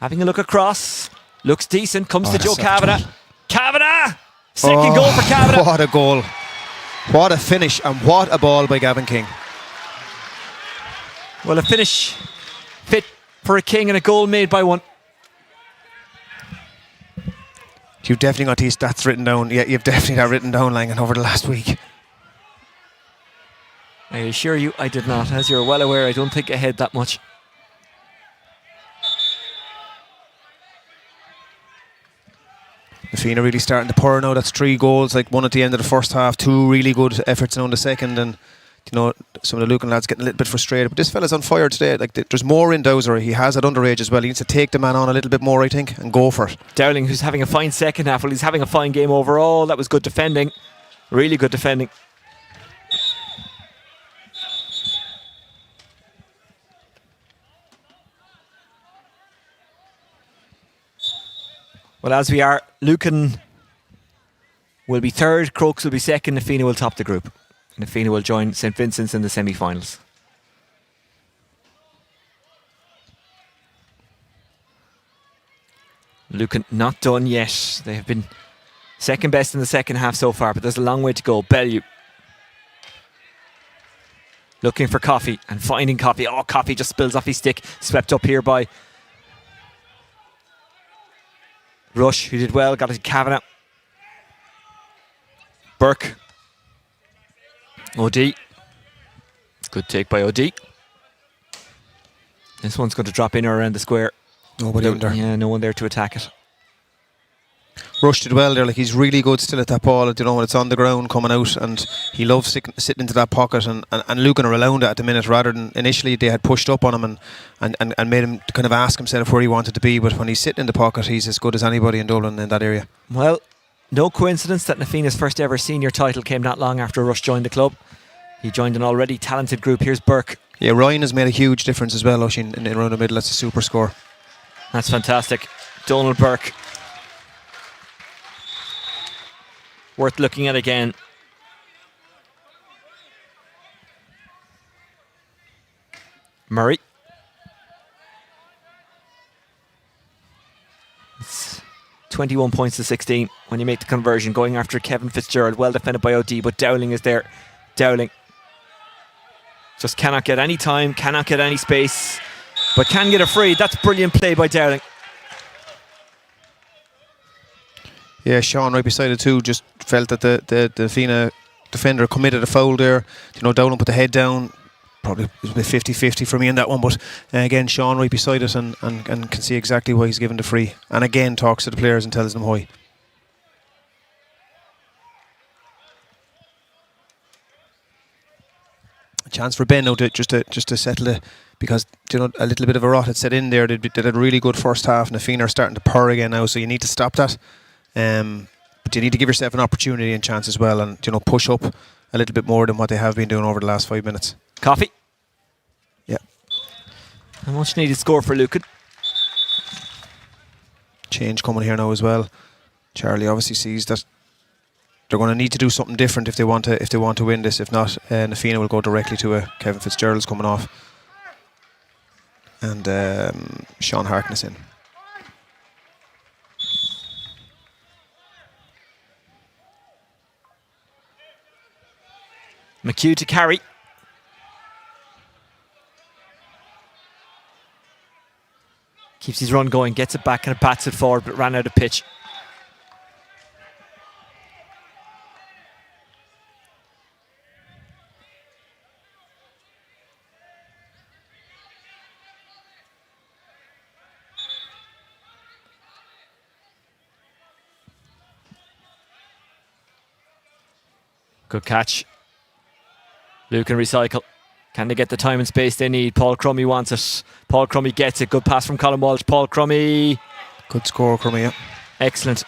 having a look across. Looks decent. Comes to Joe Kavanagh. Kavanagh! Second goal for Kavanagh. What a goal. What a finish, and what a ball by Gavin King. Well, a finish fit for a King, and a goal made by one. You've definitely got these stats written down. Yeah, you've definitely got written down, Langan, over the last week. I assure you I did not. As you're well aware, I don't think ahead that much. Fianna really starting to pour now. That's 3 goals, like 1 at the end of the first half, 2 really good efforts now in the second, and some of the Lucan lads getting a little bit frustrated. But this fella's on fire today. Like, there's more in Dowser. He has it underage as well. He needs to take the man on a little bit more, I think, and go for it. Dowling, who's having a fine second half. Well, he's having a fine game overall. That was good defending. Really good defending. Well, as we are, Lucan will be 3rd, Crokes will be 2nd, Fianna will top the group. And Fianna will join St Vincent's in the semi-finals. Lucan not done yet. They have been second best in the second half so far, but there's a long way to go. Bellew looking for Coffey and finding Coffey. Oh, Coffey just spills off his stick. Swept up here by Rush, who did well, got it to Kavanagh. Burke. OD. Good take by OD. This one's going to drop in or around the square. Nobody under. Yeah, no one there to attack it. Rush did well there. Like, he's really good still at that ball. You know, when it's on the ground coming out, and he loves sitting into that pocket. And Lucan are allowing that at the minute, rather than initially they had pushed up on him and made him kind of ask himself where he wanted to be. But when he's sitting in the pocket, he's as good as anybody in Dublin in that area. Well, no coincidence that Nafina's first ever senior title came not long after Rush joined the club. He joined an already talented group. Here's Burke. Yeah, Ryan has made a huge difference as well, Oisín, in around the middle. That's a super score. That's fantastic. Donald Burke. Worth looking at again. Murray. It's 21 points to 16 when you make the conversion, going after Kevin Fitzgerald. Well defended by OD, but Dowling is there. Dowling just cannot get any time, cannot get any space, but can get a free. That's brilliant play by Dowling. Yeah, Sean right beside it too, just felt that the Fianna defender committed a foul there. You know, Dowling put the head down. Probably it was a bit 50-50 for me in that one, but again, Sean right beside it and can see exactly why he's given the free. And again, talks to the players and tells them why. A chance for Ben now just to settle it, because you know a little bit of a rot had set in there. They did a really good first half, and the Fianna are starting to purr again now. So you need to stop that. But you need to give yourself an opportunity and chance as well, and you know, push up a little bit more than what they have been doing over the last 5 minutes. Coffee. Yeah. A much needed score for Lucan. Change coming here now as well. Charlie obviously sees that they're going to need to do something different if they want to win this. If not, Nafina will go directly to Kevin Fitzgerald's coming off, and Sean Harkness in. McHugh to carry. Keeps his run going, gets it back and bats it forward, but ran out of pitch. Good catch. Lucan recycle. Can they get the time and space they need? Paul Crummy wants it. Paul Crummy gets it. Good pass from Colin Walsh. Paul Crummy. Good score, Crummy, yeah. Excellent.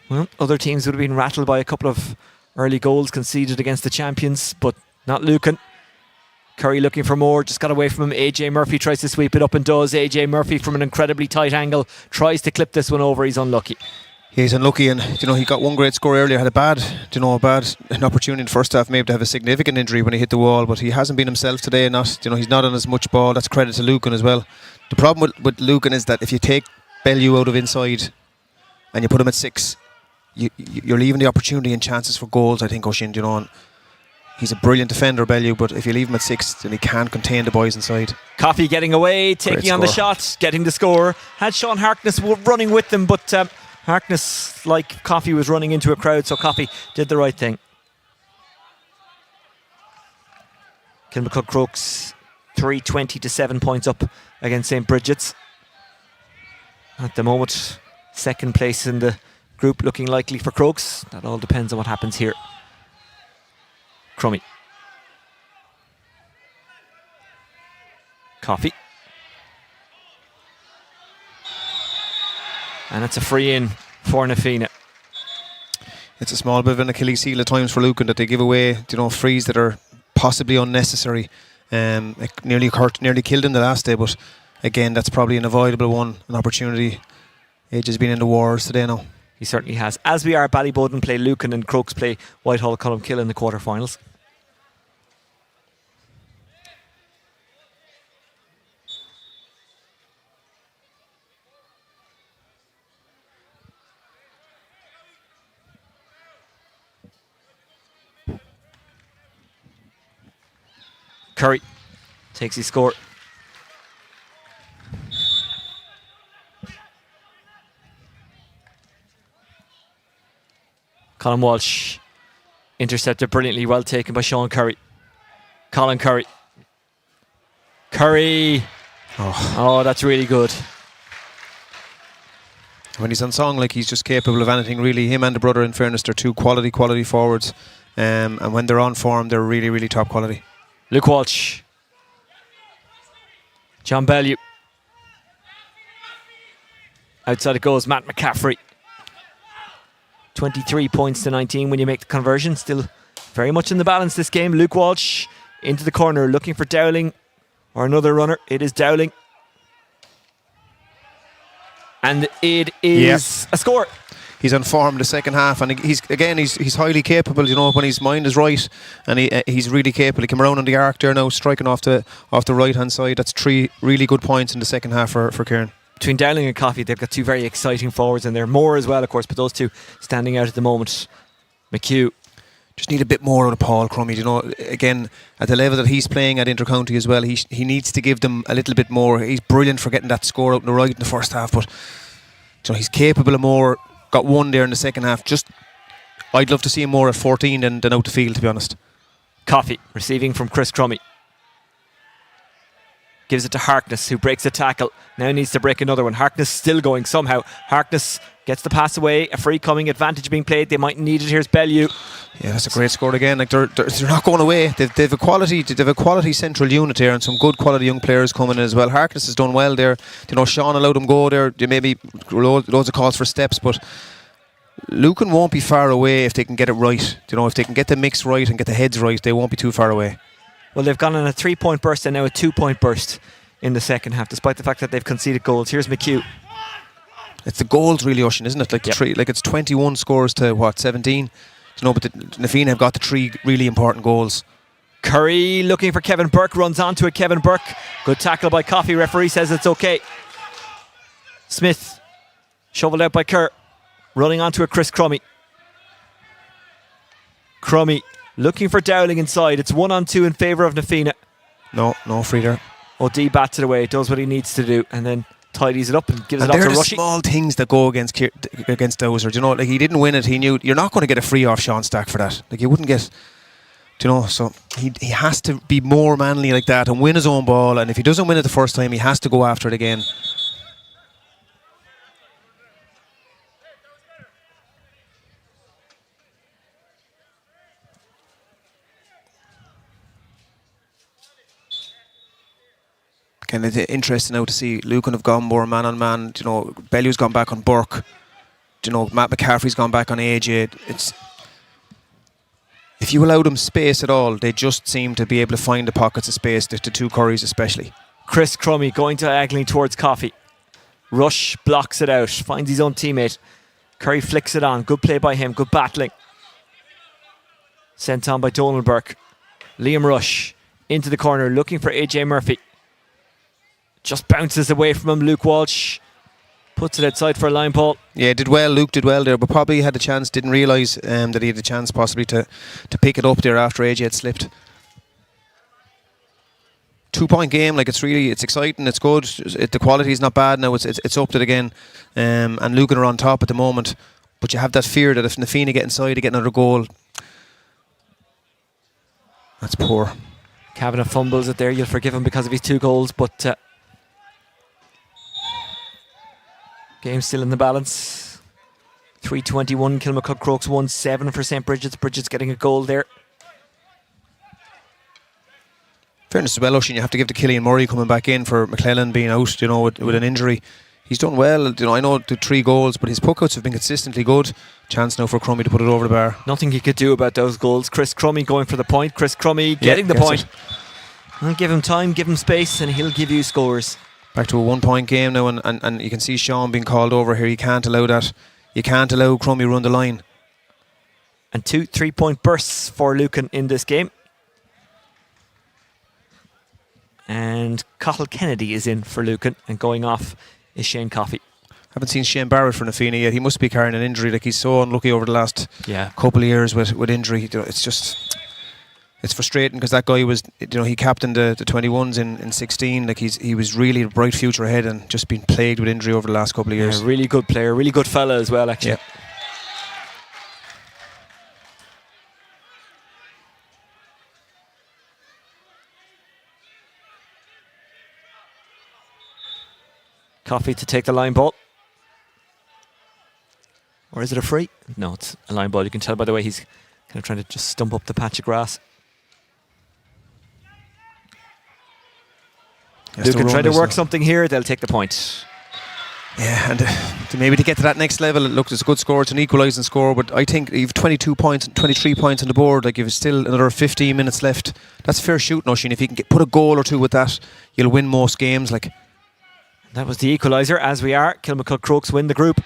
Well, other teams would have been rattled by a couple of early goals conceded against the champions, but not Lucan. Curry looking for more, just got away from him. AJ Murphy tries to sweep it up and does. AJ Murphy from an incredibly tight angle tries to clip this one over. He's unlucky. He's unlucky, and you know, he got one great score earlier. Had an opportunity in the first half maybe to have a significant injury when he hit the wall, but he hasn't been himself today. He's not on as much ball. That's credit to Lucan as well. The problem with Lucan is that if you take Bellew out of inside and you put him at 6, you're leaving the opportunity and chances for goals, I think, Oisín, you know. And he's a brilliant defender, Bellew, but if you leave him at 6, then he can't contain the boys inside. Coffey getting away, taking on the shot, getting the score. Had Sean Harkness running with them, but Harkness, like Coffey, was running into a crowd, so Coffey did the right thing. Kilmacud Crokes 320 to 7 points up against St. Bridget's. At the moment, second place in the group looking likely for Crokes. That all depends on what happens here. Crummy. Coffey. And it's a free in for Nafina. It's a small bit of an Achilles heel at times for Lucan that they give away, frees that are possibly unnecessary. It nearly killed him the last day, but again, that's probably an avoidable one, an opportunity. Age has been in the wars today now. He certainly has. As we are, Ballyboden play Lucan and Crokes play Whitehall Columkill in the quarterfinals. Curry takes his score. Colin Walsh Intercepted brilliantly, well taken by Sean Curry. Colin Curry. Curry. Oh, that's really good. When he's on song, like, he's just capable of anything, really. Him and the brother, in fairness, they're two quality forwards. And when they're on form, they're really, really top quality. Luke Walsh. John Bellew. Outside it goes, Matt McCaffrey. 23 points to 19 when you make the conversion. Still very much in the balance this game. Luke Walsh into the corner, looking for Dowling or another runner. It is Dowling. And it is a score. He's on form the second half, and he's highly capable. You know, when his mind is right, and he's really capable. He came around on the arc there now, striking off the right hand side. That's 3 really good points in the second half for Kieran. Between Dowling and Coffey, they've got 2 very exciting forwards, and there are more as well, of course, but those 2 standing out at the moment. McHugh. Just need a bit more out of Paul Crummy. You know, again, at the level that he's playing at Intercounty as well, he needs to give them a little bit more. He's brilliant for getting that score out in the right in the first half, but you know, he's capable of more. Got 1 there in the second half. I'd love to see him more at 14 than out the field, to be honest. Coffey receiving from Chris Crummy. Gives it to Harkness, who breaks a tackle. Now needs to break another one. Harkness still going somehow. Harkness gets the pass away. A free coming, advantage being played. They might need it. Here's Bellew. Yeah, that's a great score again. Like they're not going away. They've a quality central unit here, and some good quality young players coming in as well. Harkness has done well there. You know, Sean allowed him go there. There may be loads of calls for steps, but Lucan won't be far away if they can get it right. You know, if they can get the mix right and get the heads right, they won't be too far away. Well, they've gone on a 3-point burst and now a 2-point burst in the second half, despite the fact that they've conceded goals. Here's McHugh. It's the goals really, Ocean, isn't it? Like it's 21 scores to 17. You know, but Na Fianna have got the 3 really important goals. Curry looking for Kevin Burke, runs onto it. Kevin Burke, good tackle by Coffey. Referee says it's okay. Smith shoveled out by Kerr, running onto it. Chris Crummy. Crummy looking for Dowling inside. It's 1-on-2 in favour of Na Fianna. No free there. O'D bats it away, does what he needs to do, and then tidies it up and gives it off to Rushy. They're the Rushy. small things that go against Dowser. You know, like, he didn't win it. He knew you're not going to get a free off Sean Stack for that. Like, you wouldn't get. You know, so he has to be more manly like that and win his own ball. And if he doesn't win it the first time, he has to go after it again. Kind of interesting now to see Lucan have gone more man on man. You know, Bellew's gone back on Burke. You know, Matt McCaffrey's gone back on AJ. It's, if you allow them space at all, they just seem to be able to find the pockets of space. The 2 Currys especially. Chris Crummy going diagonally towards Coffey. Rush blocks it out, finds his own teammate. Curry flicks it on. Good play by him. Good battling. Sent on by Donald Burke. Liam Rush into the corner, looking for AJ Murphy. Just bounces away from him. Luke Walsh puts it outside for a line ball. Yeah, did well. Luke did well there, but probably had a chance. Didn't realise that he had a chance possibly to pick it up there after AJ had slipped. 2-point game. Like, it's exciting. It's good. The quality is not bad now. It's upped it again, and Lucan are on top at the moment. But you have that fear that if Na Fianna get inside to get another goal, that's poor. Kavanagh fumbles it there. You'll forgive him because of his 2 goals, but game still in the balance. 3:21. Kilmacud Crokes 1-7 for St. Bridget's. Bridget's getting a goal there. Fairness as well, Ocean, you have to give to Killian Murray coming back in for McClellan being out, you know, with an injury. He's done well. You know, I know the 3 goals, but his puckouts have been consistently good. Chance now for Crummy to put it over the bar. Nothing he could do about those goals. Chris Crummy going for the point. Chris Crummy getting the point. I'll give him time, give him space, and he'll give you scores. Back to a 1-point game now, and you can see Sean being called over here. You can't allow that. You can't allow Crummy run the line. And 2 3-point bursts for Lucan in this game. And Cathal Kennedy is in for Lucan, and going off is Shane Coffey. Haven't seen Shane Barrett for Na Fianna yet. He must be carrying an injury. Like, he's so unlucky over the last couple of years with injury. It's just, it's frustrating because that guy was, you know, he captained the 21s in 16. Like, he was really a bright future ahead and just been plagued with injury over the last couple of years. Yeah, really good player, really good fella as well, actually. Yeah. Coffey to take the line ball. Or is it a free? No, it's a line ball. You can tell by the way he's kind of trying to just stump up the patch of grass. Lucan trying to work something here. They'll take the point. Yeah, and maybe to get to that next level, look, it's a good score. It's an equalising score, but I think you've 22 points, 23 points on the board. Like, you've still another 15 minutes left. That's fair shooting, Oisin. If you can put a goal or two with that, you'll win most games. Like, that was the equaliser. As we are, Kilmacud Crokes win the group.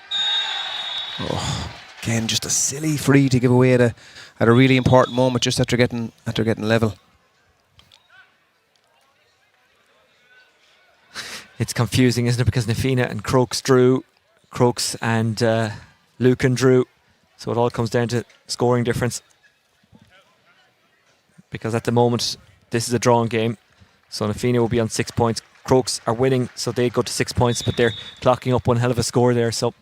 Oh, again, just a silly free to give away at a really important moment, just after getting level. It's confusing, isn't it? Because Fianna and Crokes and Lucan drew. So it all comes down to scoring difference. Because at the moment, this is a drawn game. So Fianna will be on 6 points. Crokes are winning, so they go to 6 points, but they're clocking up one hell of a score there. So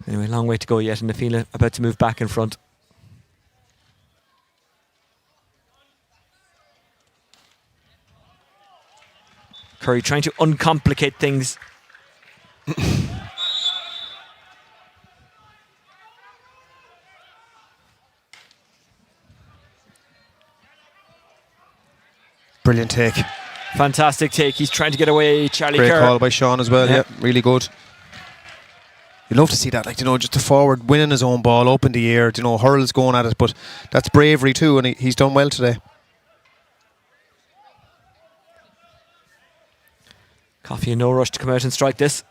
anyway, long way to go yet, and Fianna about to move back in front. Curry trying to uncomplicate things. Brilliant take. Fantastic take. He's trying to get away. Charlie Great Kerr. call by Sean as well. Yeah, really good. You love to see that, like, you know, just the forward winning his own ball up in the air, you know, hurls going at it, but that's bravery too, and he's done well today. Coffey in no rush to come out and strike this.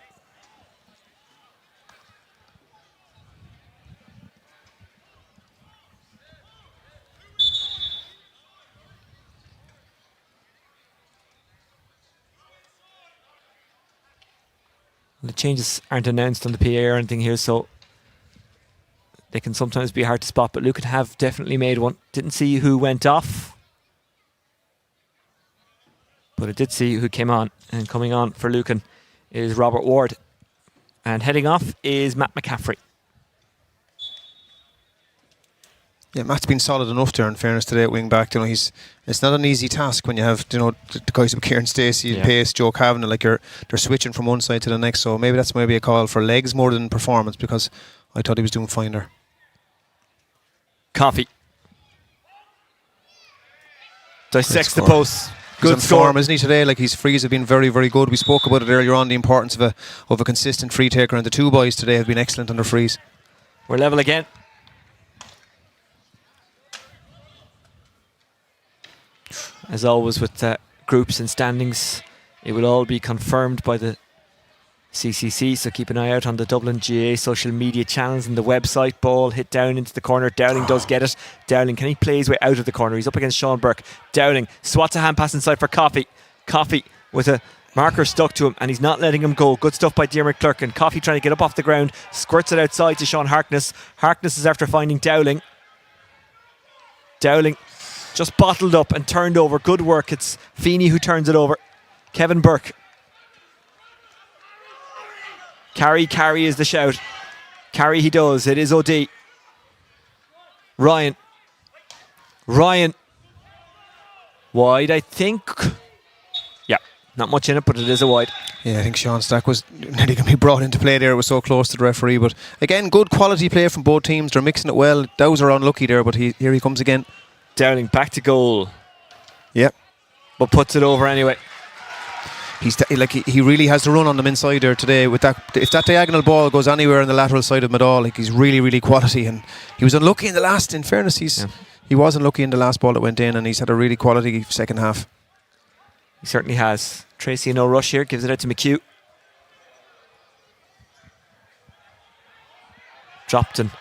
The changes aren't announced on the PA or anything here, so they can sometimes be hard to spot, but Lucan have definitely made one. Didn't see who went off, but I did see who came on. And coming on for Lucan is Robert Ward. And heading off is Matt McCaffrey. Yeah, Matt's been solid enough there, in fairness, today at wing back. You know, it's not an easy task when you have, you know, the guys like Kieran Stacey and Pace, Joe Kavanagh, like they're switching from one side to the next. So maybe that's maybe a call for legs more than performance, because I thought he was doing fine there. Coffey dissects the post. Good form, isn't he, today? Like, his frees have been very, very good. We spoke about it earlier on, the importance of a consistent free taker, and the two boys today have been excellent on their frees. We're level again. As always with groups and standings, it will all be confirmed by the CCC, so keep an eye out on the Dublin GAA social media channels and the website. Ball hit down into the corner. Dowling does get it. Dowling, can he play his way out of the corner? He's up against Sean Burke. Dowling swats a hand pass inside for Coffey. Coffey with a marker stuck to him, and he's not letting him go. Good stuff by Diarmuid Clerkin. Coffey trying to get up off the ground, squirts it outside to Sean Harkness. Harkness is after finding Dowling. Dowling just bottled up and turned over. Good work. It's Feeney who turns it over. Kevin Burke. Carry is the shout. Carry he does. It is OD. Ryan. Wide, I think. Yeah, not much in it, but it is a wide. Yeah, I think Sean Stack was nearly going to be brought into play there. It was so close to the referee. But again, good quality play from both teams. They're mixing it well. Dowser unlucky there, but here he comes again. Dowling back to goal. Yep. But puts it over anyway. He really has to run on them inside there today. With that, if that diagonal ball goes anywhere on the lateral side of Medall, like, he's really, really quality. And he was unlucky in the last. In fairness, he was unlucky in the last ball that went in, and he's had a really quality second half. He certainly has. Tracy in no rush here, gives it out to McHugh. Dropped and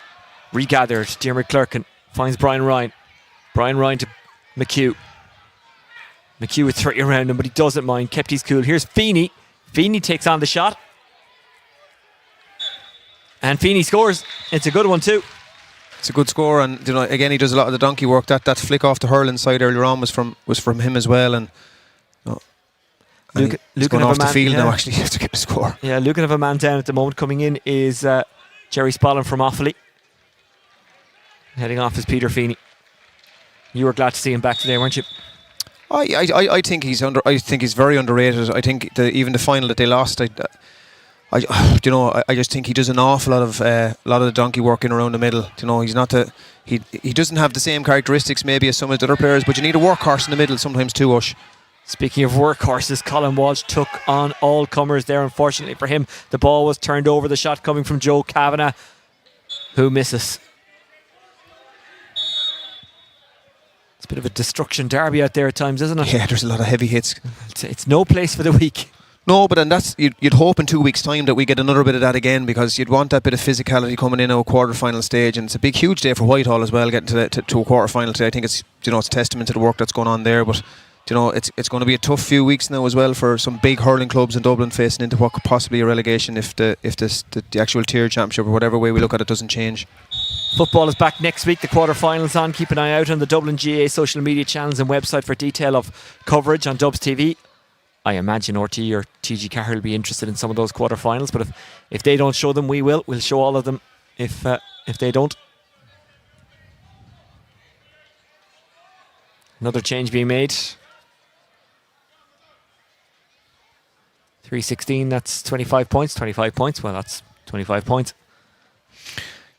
regathered. Diarmuid Clerkin finds Brian Ryan. Brian Ryan to McHugh. McHugh with 30 around him, but he doesn't mind. Kept his cool. Here's Feeney. Feeney takes on the shot. And Feeney scores. It's a good one too. It's a good score, and, you know, again, he does a lot of the donkey work. That flick off the hurling side earlier on was from him as well. And Lucan going off the field now, actually, to get a score. Yeah, Lucan have a man down at the moment. Coming in is Jerry Spallin from Offaly. Heading off is Peter Feeney. You were glad to see him back today, weren't you? I think he's very underrated. I think even the final that they lost, I just think he does an awful lot of the donkey work in around the middle. He's not he doesn't have the same characteristics maybe as some of the other players, but you need a workhorse in the middle sometimes too, Ush. Speaking of workhorses, Colin Walsh took on all comers there. Unfortunately for him, the ball was turned over. The shot coming from Joe Kavanagh, who misses. It's a bit of a destruction derby out there at times, isn't it? Yeah, there's a lot of heavy hits. It's no place for the weak. No, but that's you'd hope in 2 weeks' time that we get another bit of that again, because you'd want that bit of physicality coming in a quarter-final stage, and it's a big, huge day for Whitehall as well, getting to a quarter-final today. I think it's it's a testament to the work that's going on there, but it's going to be a tough few weeks now as well for some big hurling clubs in Dublin facing into what could possibly a relegation if the actual tier championship or whatever way we look at it doesn't change. Football is back next week, the quarter-finals on. Keep an eye out on the Dublin GAA social media channels and website for detail of coverage on Dubs TV. I imagine RT or TG Carroll will be interested in some of those quarter-finals, but if they don't show them, we'll show all of them if they don't. Another change being made. 3:16, that's 25 points. 25 points, well, that's 25 points.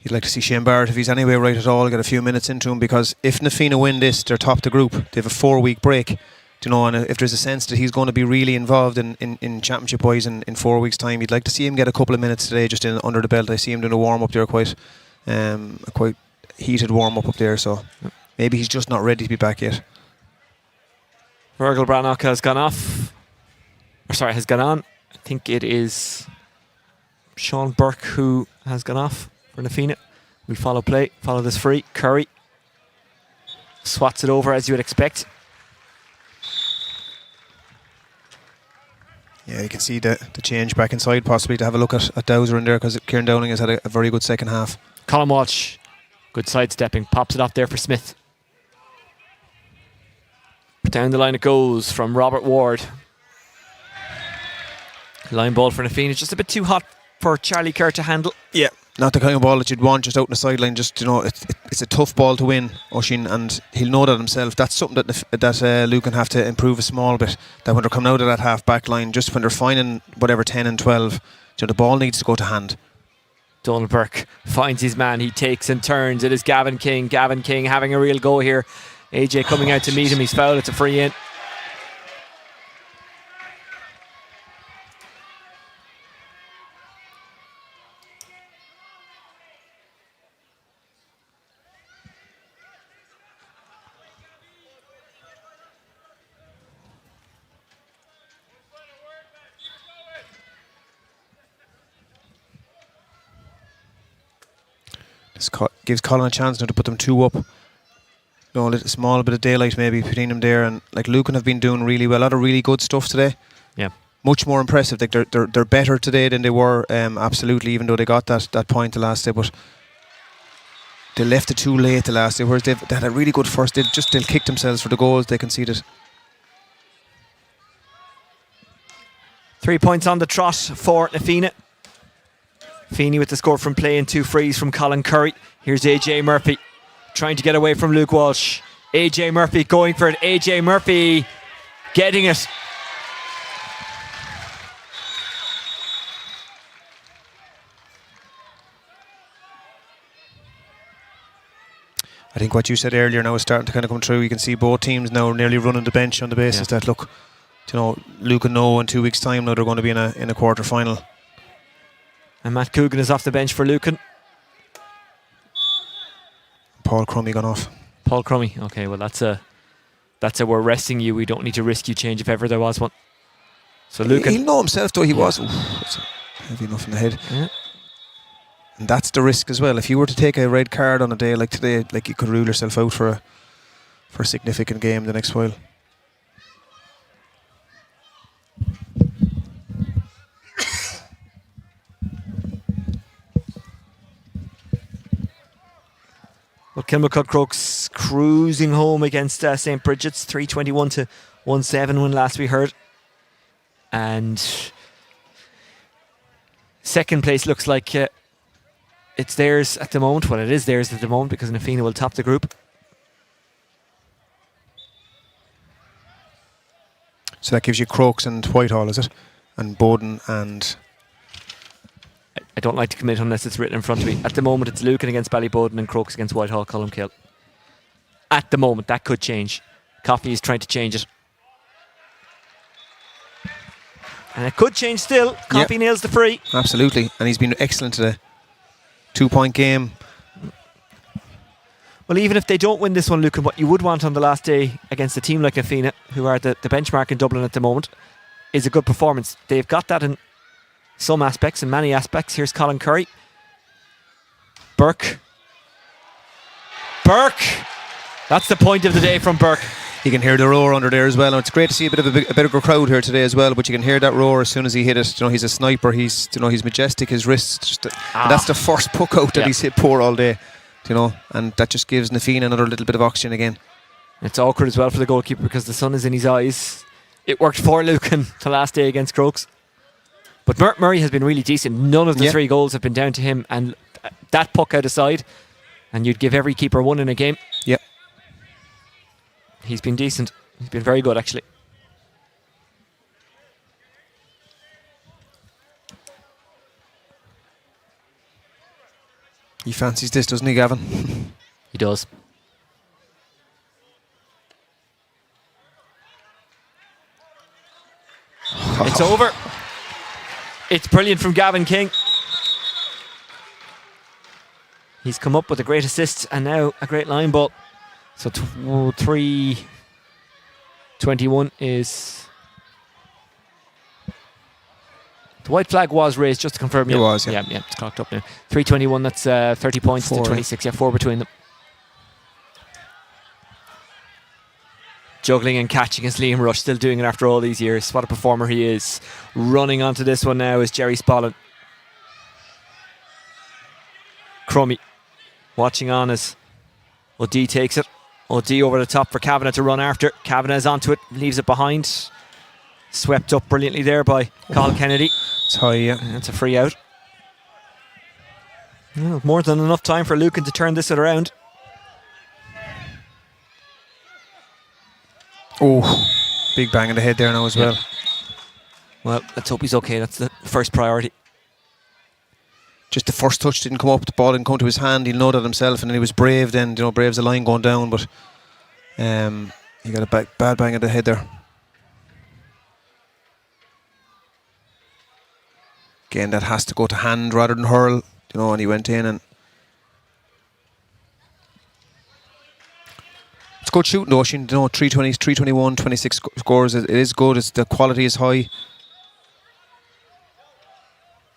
You'd like to see Shane Barrett, if he's anyway right at all, get a few minutes into him, because if Na Fianna win this, they're top the group. They have a 4-week break. And if there's a sense that he's going to be really involved in championship wise in 4 weeks' time, you'd like to see him get a couple of minutes today just under the belt. I see him doing a warm up there, quite heated warm up there, so maybe he's just not ready to be back yet. Virgil Brannock has gone off. Has gone on. I think it is Sean Burke who has gone off for Na Fianna. We follow this free. Curry swats it over as you would expect. Yeah, you can see the change back inside, possibly to have a look at Dowser in there, because Kieran Downing has had a very good second half. Colin Walsh, good sidestepping, pops it off there for Smith. Down the line it goes from Robert Ward. Line ball for Na Fianna, just a bit too hot for Charlie Kerr to handle. Yeah, not the kind of ball that you'd want just out on the sideline. Just it's a tough ball to win, Oisín, and he'll know that himself. That's something that Lucan have to improve a small bit. That when they're coming out of that half back line, just when they're finding whatever 10 and 12, the ball needs to go to hand. Donald Burke finds his man. He takes and turns. It is Gavin King. Gavin King having a real go here. AJ coming out to meet him. He's fouled. It's a free in. Gives Colin a chance now to put them 2 up. A small bit of daylight maybe between them there, and Lucan have been doing really well. A lot of really good stuff today. Yeah, much more impressive. They're better today than they were. Absolutely, even though they got that point the last day, but they left it too late the last day. Whereas they had a really good first. They'll kick themselves for the goals they conceded. 3 points on the trot for Na Fianna. Feeney with the score from play and 2 frees from Colin Curry. Here's AJ Murphy trying to get away from Luke Walsh. AJ Murphy going for it. AJ Murphy getting it. I think what you said earlier now is starting to kind of come true. You can see both teams now nearly running the bench on the basis that Lucan know in 2 weeks' time now they're going to be in a quarter final. And Matt Coogan is off the bench for Lucan. Paul Crummy gone off. Paul Crummy. Okay, well that's a we're resting you. We don't need to risk you change if ever there was one. So Lucan, he'll know himself though. He was that's heavy enough in the head. Yeah. And that's the risk as well. If you were to take a red card on a day like today, you could rule yourself out for a significant game the next while. Well, Kilmacud Crokes cruising home against St. Bridget's, 321 to 1-7 when last we heard. And second place looks like it's theirs at the moment. Well, it is theirs at the moment because Na Fianna will top the group. So that gives you Crokes and Whitehall, is it? And Bowden and I don't like to commit unless it's written in front of me. At the moment, it's Lucan against Ballyboden and Crokes against Whitehall Columkill. At the moment, that could change. Coffey is trying to change it. And it could change still. Coffey nails the free. Absolutely. And he's been excellent today. 2-point game. Well, even if they don't win this one, Lucan, what you would want on the last day against a team like Fianna, who are the benchmark in Dublin at the moment, is a good performance. They've got that in some aspects, in many aspects. Here's Colin Curry. Burke. That's the point of the day from Burke. You can hear the roar under there as well. And it's great to see a bigger crowd here today as well. But you can hear that roar as soon as he hit it. You know, he's a sniper. He's majestic. His wrists. That's the first puck out that he's hit poor all day. You know, and that just gives Fianna another little bit of oxygen again. It's awkward as well for the goalkeeper because the sun is in his eyes. It worked for Lucan the last day against Crokes. But Murray has been really decent. None of the 3 goals have been down to him. And that puck out aside, and you'd give every keeper 1 in a game. Yep. He's been decent. He's been very good, actually. He fancies this, doesn't he, Gavin? He does. It's over. It's brilliant from Gavin King. He's come up with a great assist and now a great line ball. So 3:21 is... The white flag was raised, just to confirm. It was, yeah. Yeah, it's clocked up now. 3:21, that's 30 points to 26. Yeah, 4 between them. Juggling and catching is Liam Rush, still doing it after all these years. What a performer he is. Running onto this one now is Jerry Spallin. Crummy watching on as O'D takes it. O'D over the top for Kavanagh to run after. Kavanagh is onto it, leaves it behind. Swept up brilliantly there by Colin Kennedy. It's high, yeah. It's a free out. Yeah, more than enough time for Lucan to turn this around. Oh, big bang in the head there now as well. Well, let's hope he's okay. That's the first priority. Just the first touch didn't come up, the ball didn't come to his hand. He'll know that himself, and then he was brave. Then, you know, brave's the line going down, but he got a bad bang in the head there. Again, that has to go to hand rather than hurl, you know, and he went in and it's good shooting though, you know, 320, 321, 26 scores, it is good, the quality is high.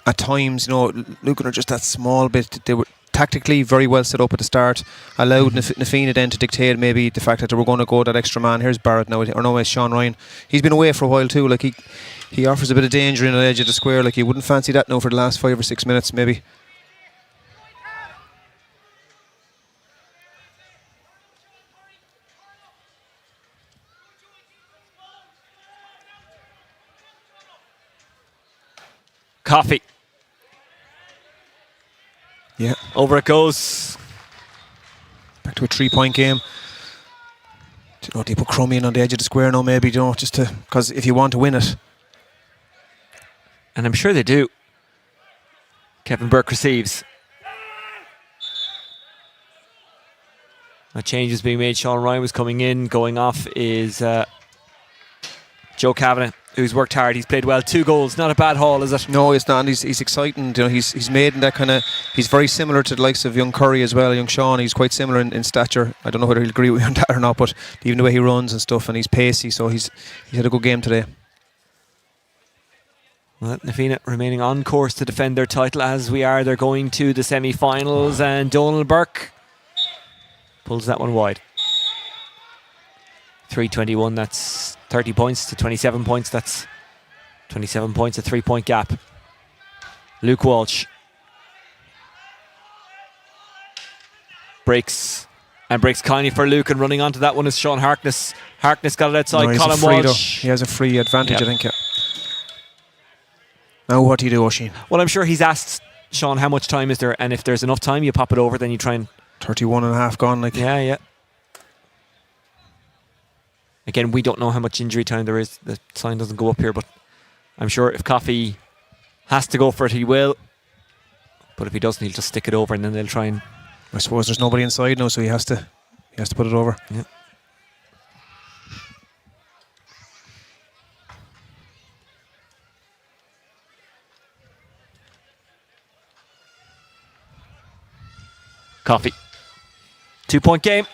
At times, you know, Lucan are just that small bit, they were tactically very well set up at the start, allowed Fianna then to dictate maybe the fact that they were going to go that extra man. Here's Barrett now, or no, it's Sean Ryan. He's been away for a while too, like he offers a bit of danger in the edge of the square, like you wouldn't fancy that now for the last 5 or 6 minutes maybe. Coffey. Yeah. Over it goes. Back to a 3-point game. Do you know, they put Crummy in on the edge of the square now maybe, you know, just to, because if you want to win it. And I'm sure they do. Kevin Burke receives. A change is being made. Sean Ryan was coming in. Going off is Joe Kavanagh, who's worked hard. He's played well. 2 goals. Not a bad haul, is it? No, it's not. He's exciting. You know, he's made in that kind of. He's very similar to the likes of young Curry as well. Young Sean. He's quite similar in stature. I don't know whether he'll agree with me on that or not, but even the way he runs and stuff, and he's pacey. So he's had a good game today. Well, Fianna remaining on course to defend their title as we are. They're going to the semi-finals, and Donald Burke pulls that one wide. 3:21. That's 30 points to 27 points. That's 27 points, a 3-point gap. Luke Walsh breaks kindly for Luke, and running onto that one is Sean Harkness. Harkness got it outside. No, Colin Walsh. He has a free advantage, I think. Yeah. Now what do you do, Oisin? Well, I'm sure he's asked Sean how much time is there, and if there's enough time, you pop it over, then you try and 31 and a half gone. Like. Yeah. Again, we don't know how much injury time there is. The sign doesn't go up here, but I'm sure if Coffey has to go for it, he will. But if he doesn't, he'll just stick it over, and then they'll try and... I suppose there's nobody inside now, so he has to put it over. Yeah. Coffee. 2-point game.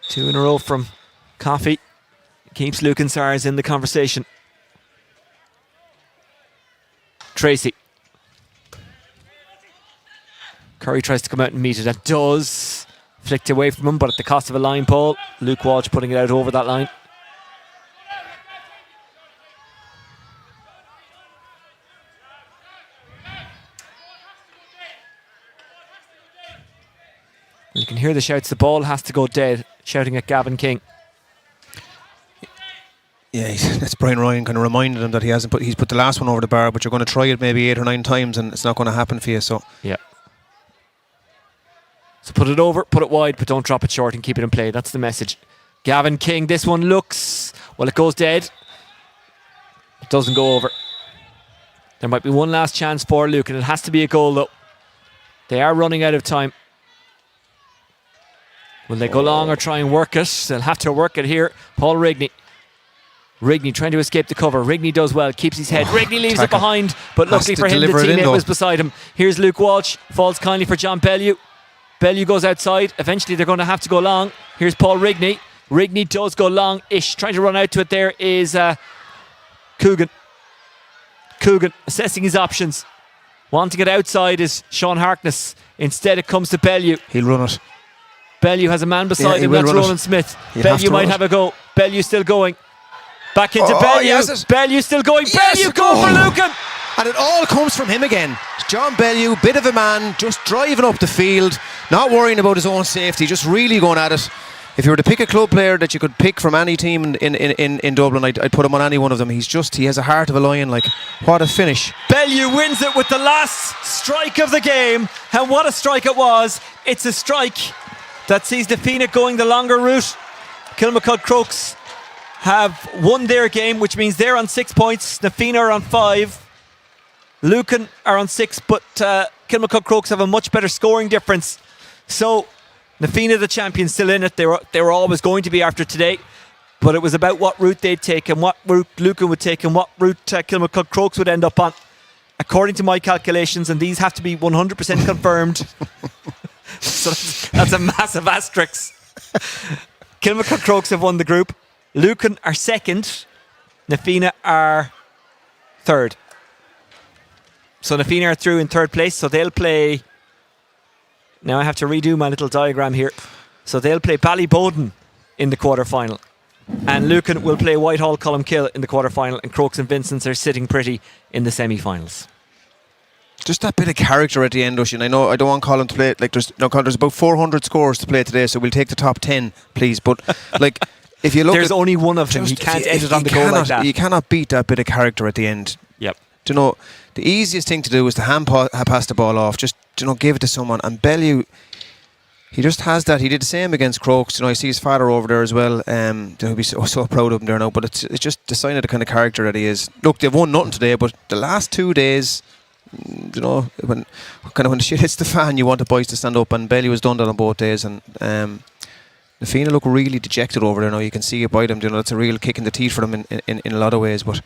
2 in a row from Coffee. Keeps Lucan Sars in the conversation. Tracy. Curry tries to come out and meet it. And does. Flicked away from him, but at the cost of a line ball. Luke Walsh putting it out over that line. You can hear the shouts. The ball has to go dead. Shouting at Gavin King. Yeah, that's Brian Ryan kind of reminded him that he's put the last one over the bar, but you're going to try it maybe 8 or 9 times and it's not going to happen for you. So yeah. So put it over, put it wide, but don't drop it short and keep it in play. That's the message. Gavin King, this one looks... Well, it goes dead. It doesn't go over. There might be one last chance for Lucan. It has to be a goal, though. They are running out of time. Will they go long or try and work it? They'll have to work it here. Paul Rigney. Rigney trying to escape the cover. Rigney does well, keeps his head. Rigney leaves it behind, but luckily for him, the teammate was beside him. Here's Luke Walsh, falls kindly for John Bellew. Bellew goes outside. Eventually they're going to have to go long. Here's Paul Rigney. Rigney does go long-ish. Trying to run out to it there is Coogan. Coogan assessing his options. Wanting it outside is Sean Harkness. Instead it comes to Bellew. He'll run it. Bellew has a man beside him. That's Roland Smith. Bellew might have a go. Bellew still going. Back into Bellew. Bellew still going. Bellew go for Lucan. And it all comes from him again. John Bellew, bit of a man, just driving up the field, not worrying about his own safety, just really going at it. If you were to pick a club player that you could pick from any team in Dublin, I'd put him on any one of them. He has a heart of a lion. Like, what a finish. Bellew wins it with the last strike of the game. And what a strike it was. It's a strike that sees the Fianna going the longer route. Kilmacud Crokes have won their game, which means they're on 6 points. The Fianna are on 5. Lucan are on 6, but Kilmacud Crokes have a much better scoring difference. So the Fianna, the champions, still in it. They were always going to be after today, but it was about what route they'd take and what route Lucan would take and what route Kilmacud Crokes would end up on. According to my calculations, and these have to be 100% confirmed. So that's a massive asterisk. Kilmacud Crokes have won the group. Lucan are second. The Fianna are third. So the Fianna are through in third place, so they'll play... Now I have to redo my little diagram here. So they'll play Ballyboden in the quarter-final. And Lucan will play Whitehall Columkill in the quarter-final, and Crokes and Vincent's are sitting pretty in the semi-finals. Just that bit of character at the end, Oisin. I know I don't want Colin to play... Like there's about 400 scores to play today, so we'll take the top 10, please. But like... If you look, there's only one of them. He can't end it on the goal like that. You cannot beat that bit of character at the end. Yep. Do you know, the easiest thing to do is to pass the ball off. Just, you know, give it to someone. And Bellew, he just has that. He did the same against Crokes. You know, I see his father over there as well. They'll be so proud of him there now. But it's just the sign of the kind of character that he is. Look, they've won nothing today, but the last 2 days, you know, when the shit hits the fan, you want the boys to stand up. And Bellew has done that on both days. And the Fianna look really dejected over there now. You can see it by them. You know, it's a real kick in the teeth for them in a lot of ways. But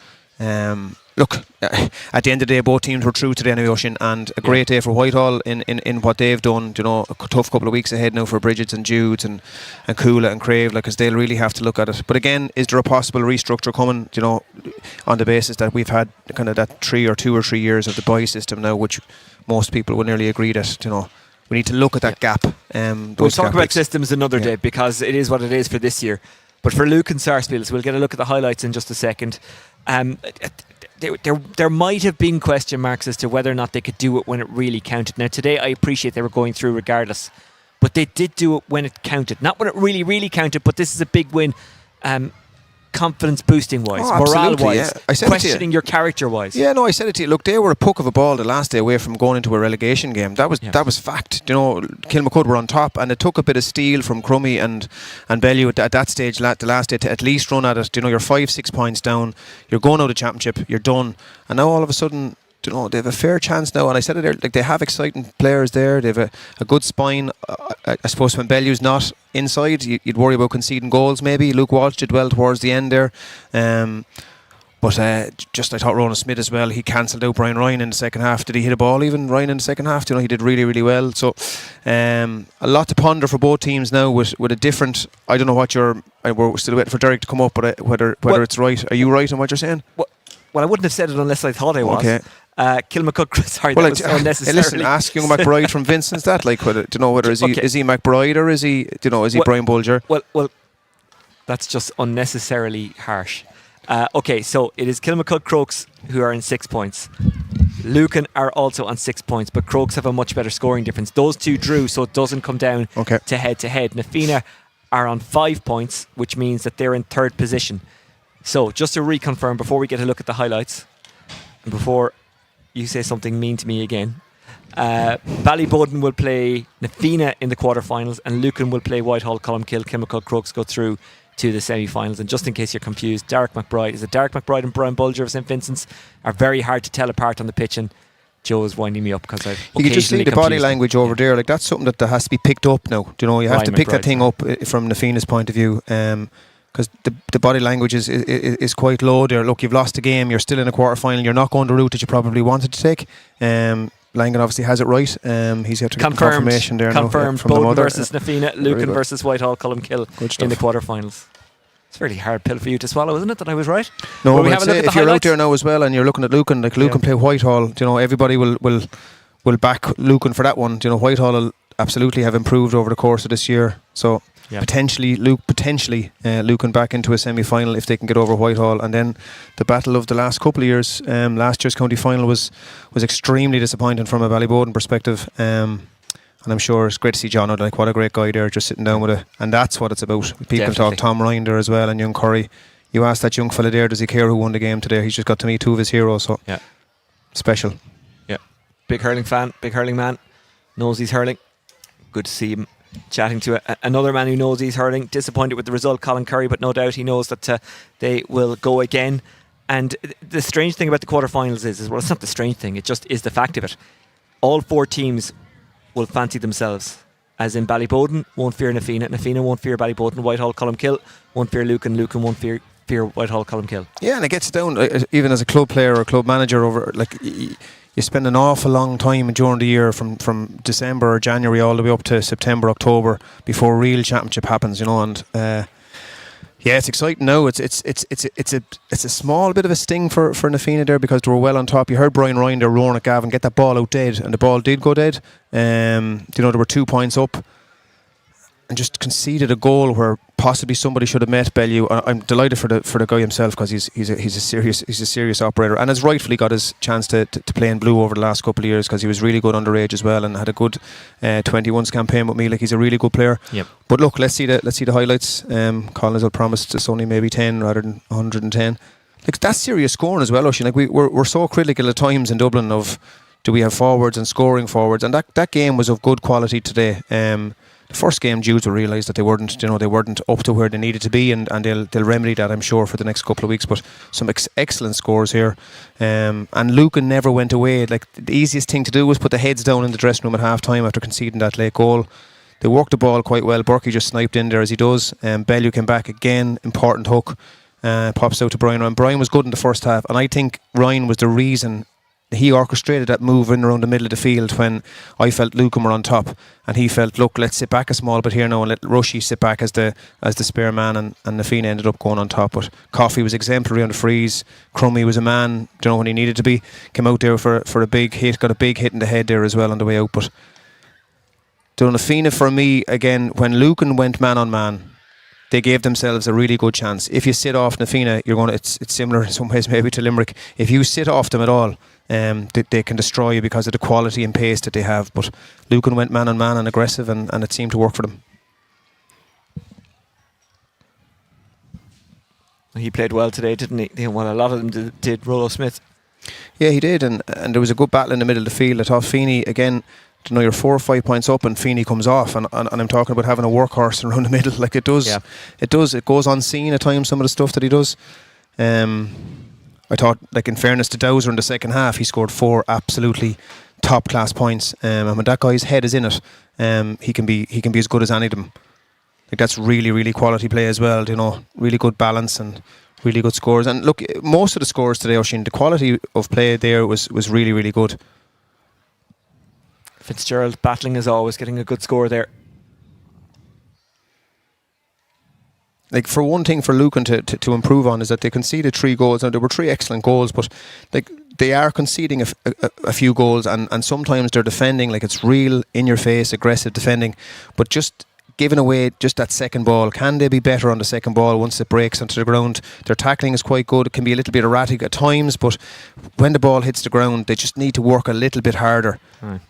look, at the end of the day, both teams were true today anyway, Oisin, and a great day for Whitehall in what they've done. You know, a tough couple of weeks ahead now for Bridget's and Jude's and Coola and Crave, because they'll really have to look at it. But again, is there a possible restructure coming? You know, on the basis that we've had kind of that 2 or 3 years of the buy system now, which most people would nearly agree that, you know, we need to look at that gap. We'll talk about systems another day, because it is what it is for this year. But for Lucan Sarsfields, we'll get a look at the highlights in just a second. There might have been question marks as to whether or not they could do it when it really counted. Now today I appreciate they were going through regardless, but they did do it when it counted. Not when it really counted, but this is a big win. Confidence boosting wise, morale wise, questioning your character wise. Yeah, no, I said it to you. Look, they were a puck of a ball the last day away from going into a relegation game. That was fact. You know, Kilmacud were on top, and it took a bit of steel from Crummy and Bellew at that stage, the last day, to at least run at it. You know, you're 5-6 points down, you're going out of the championship, you're done, and now all of a sudden you know, they have a fair chance now, and I said it there, like they have exciting players there. They have a good spine. I suppose when Bellew's not inside, you'd worry about conceding goals maybe. Luke Walsh did well towards the end there. But just I thought Ronan Smith as well, he cancelled out Brian Ryan in the second half. Did he hit a ball even, Ryan, in the second half? You know, he did really, really well. So a lot to ponder for both teams now with a different, I don't know what we're still waiting for Derek to come up, but whether it's right. Are you right in what you're saying? Well, I wouldn't have said it unless I thought I was. Okay. Kilmacud, sorry, that was unnecessarily. Listen, ask young McBride from Vincent's that, like, whether, do you know, whether is he McBride or is he, do you know, is he Brian Bulger? Well, that's just unnecessarily harsh. Okay, so it is Kilmacud Crokes who are in 6 points. Lucan are also on 6 points, but Crokes have a much better scoring difference. Those two drew, so it doesn't come down to head-to-head. Na Fianna are on 5 points, which means that they're in third position. So, just to reconfirm, before we get a look at the highlights, and before you say something mean to me again, Ballyboden will play Na Fianna in the quarterfinals, and Lucan will play Whitehall, Columkill. Kilmacud Crokes go through to the semi-finals. And just in case you're confused, Derek McBride and Brian Bulger of St Vincent's are very hard to tell apart on the pitch, and Joe is winding me up because I've you can just see the body language over there. Like, that's something that has to be picked up now. Do you know, you have to pick that thing up from Na Fianna's point of view, because the body language is quite low there. Look, you've lost a game, you're still in a quarter-final, you're not going the route that you probably wanted to take. Langan obviously has it right. He's had to get confirmation there. Confirmed. From the Bowden mother. versus Na Fianna, Lucan versus Whitehall, Columkill in the quarterfinals. It's a really hard pill for you to swallow, isn't it? That I was right. No, but have a look at if you're out there now as well, and you're looking at Lucan, like Lucan play Whitehall. You know, everybody will back Lucan for that one. You know, Whitehall will absolutely have improved over the course of this year. So potentially Lucan back into a semi-final if they can get over Whitehall. And then the battle of the last couple of years, last year's county final was extremely disappointing from a Ballyboden perspective. And I'm sure it's great to see John, like, what a great guy there, just sitting down with it. And that's what it's about. People talk Tom Ryan there as well, and young Curry. You ask that young fella there, does he care who won the game today? He's just got to meet two of his heroes, so special. Yeah, big hurling fan, big hurling man, knows he's hurling. Good to see him chatting to another man who knows he's hurling. Disappointed with the result, Colin Curry, but no doubt he knows that they will go again. And the strange thing about the quarterfinals is, well, it's not the strange thing, it just is the fact of it. All four teams will fancy themselves. As in, Ballyboden won't fear Na Fianna, Na Fianna won't fear Ballyboden, Whitehall, Columkill won't fear Lucan, Lucan won't fear Whitehall, Columkill. Yeah, and it gets down, even as a club player or club manager, over, like, you spend an awful long time during the year from December or January all the way up to September, October before real championship happens, you know. And it's exciting now. It's a small bit of a sting for Na Fianna there, because they were well on top. You heard Brian Ryan there roaring at Gavin, get that ball out dead, and the ball did go dead. You know, there were 2 points up and just conceded a goal where possibly somebody should have met Bellew. I'm delighted for the guy himself, because he's a serious operator, and has rightfully got his chance to play in blue over the last couple of years, because he was really good underage as well, and had a good 21s campaign with me. Like, he's a really good player. Yep. But look, let's see the highlights. Colin has promised it's only maybe 10 rather than 110. Like, that's serious scoring as well, Oisin. Like, we're so critical at times in Dublin of, do we have forwards and scoring forwards, and that game was of good quality today. The first game, Judes will realise that they weren't up to where they needed to be, and they'll remedy that, I'm sure, for the next couple of weeks. But some excellent scores here, and Lucan never went away. Like, the easiest thing to do was put the heads down in the dressing room at half time after conceding that late goal. They worked the ball quite well. Berkey just sniped in there as he does. Bellew came back again, important hook, pops out to Brian. And Brian was good in the first half, and I think Ryan was the reason. He orchestrated that move in around the middle of the field when I felt Lucan were on top, and he felt, look, let's sit back a small bit here now and let Rushy sit back as the spare man, and Na Fianna ended up going on top. But Coffey was exemplary on the freeze. Crummy was a man, you know, when he needed to be. Came out there for a big hit, got a big hit in the head there as well on the way out. But Na Fianna, for me, again, when Lucan went man on man, they gave themselves a really good chance. If you sit off Na Fianna, you're going. It's similar in some ways maybe to Limerick. If you sit off them at all, they can destroy you because of the quality and pace that they have. But Lucan went man on man and aggressive, and it seemed to work for them. He played well today, didn't he? Well, a lot of them did. Rollo Smith. Yeah, he did, and there was a good battle in the middle of the field. I thought Feeney, again, you know, you're 4 or 5 points up and Feeney comes off, and I'm talking about having a workhorse around the middle. Like, it does. It goes unseen at times, some of the stuff that he does. I thought, like, in fairness to Dowser in the second half, he scored 4 absolutely top class points. And when that guy's head is in it, he can be as good as any of them. Like, that's really, really quality play as well. You know, really good balance and really good scores. And look, most of the scores today, Oisin, the quality of play there was really, really good. Fitzgerald battling as always, getting a good score there. Like, for one thing for Lucan to improve on is that they conceded 3 goals. Now, there were 3 excellent goals, but like, they are conceding a few goals, and sometimes they're defending like it's real in-your-face, aggressive defending, but just giving away just that second ball. Can they be better on the second ball once it breaks onto the ground? Their tackling is quite good. It can be a little bit erratic at times, but when the ball hits the ground, they just need to work a little bit harder. Right.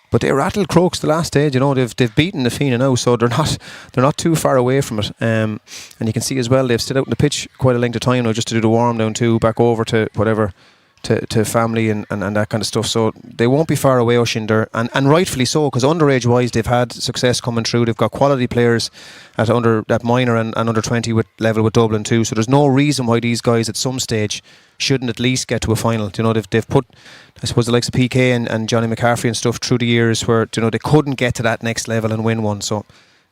But they rattled Crokes the last stage. You know, they've beaten the Fianna now, so they're not too far away from it. And you can see as well, they've stood out in the pitch quite a length of time now just to do the warm down too, back over to whatever, to family and that kind of stuff. So they won't be far away, Oisin, there, and rightfully so, because underage wise they've had success coming through. They've got quality players at minor and under 20 level with Dublin too. So there's no reason why these guys at some stage shouldn't at least get to a final. You know, they've put, I suppose, the likes of PK and Johnny McCaffrey and stuff through the years where, you know, they couldn't get to that next level and win one. So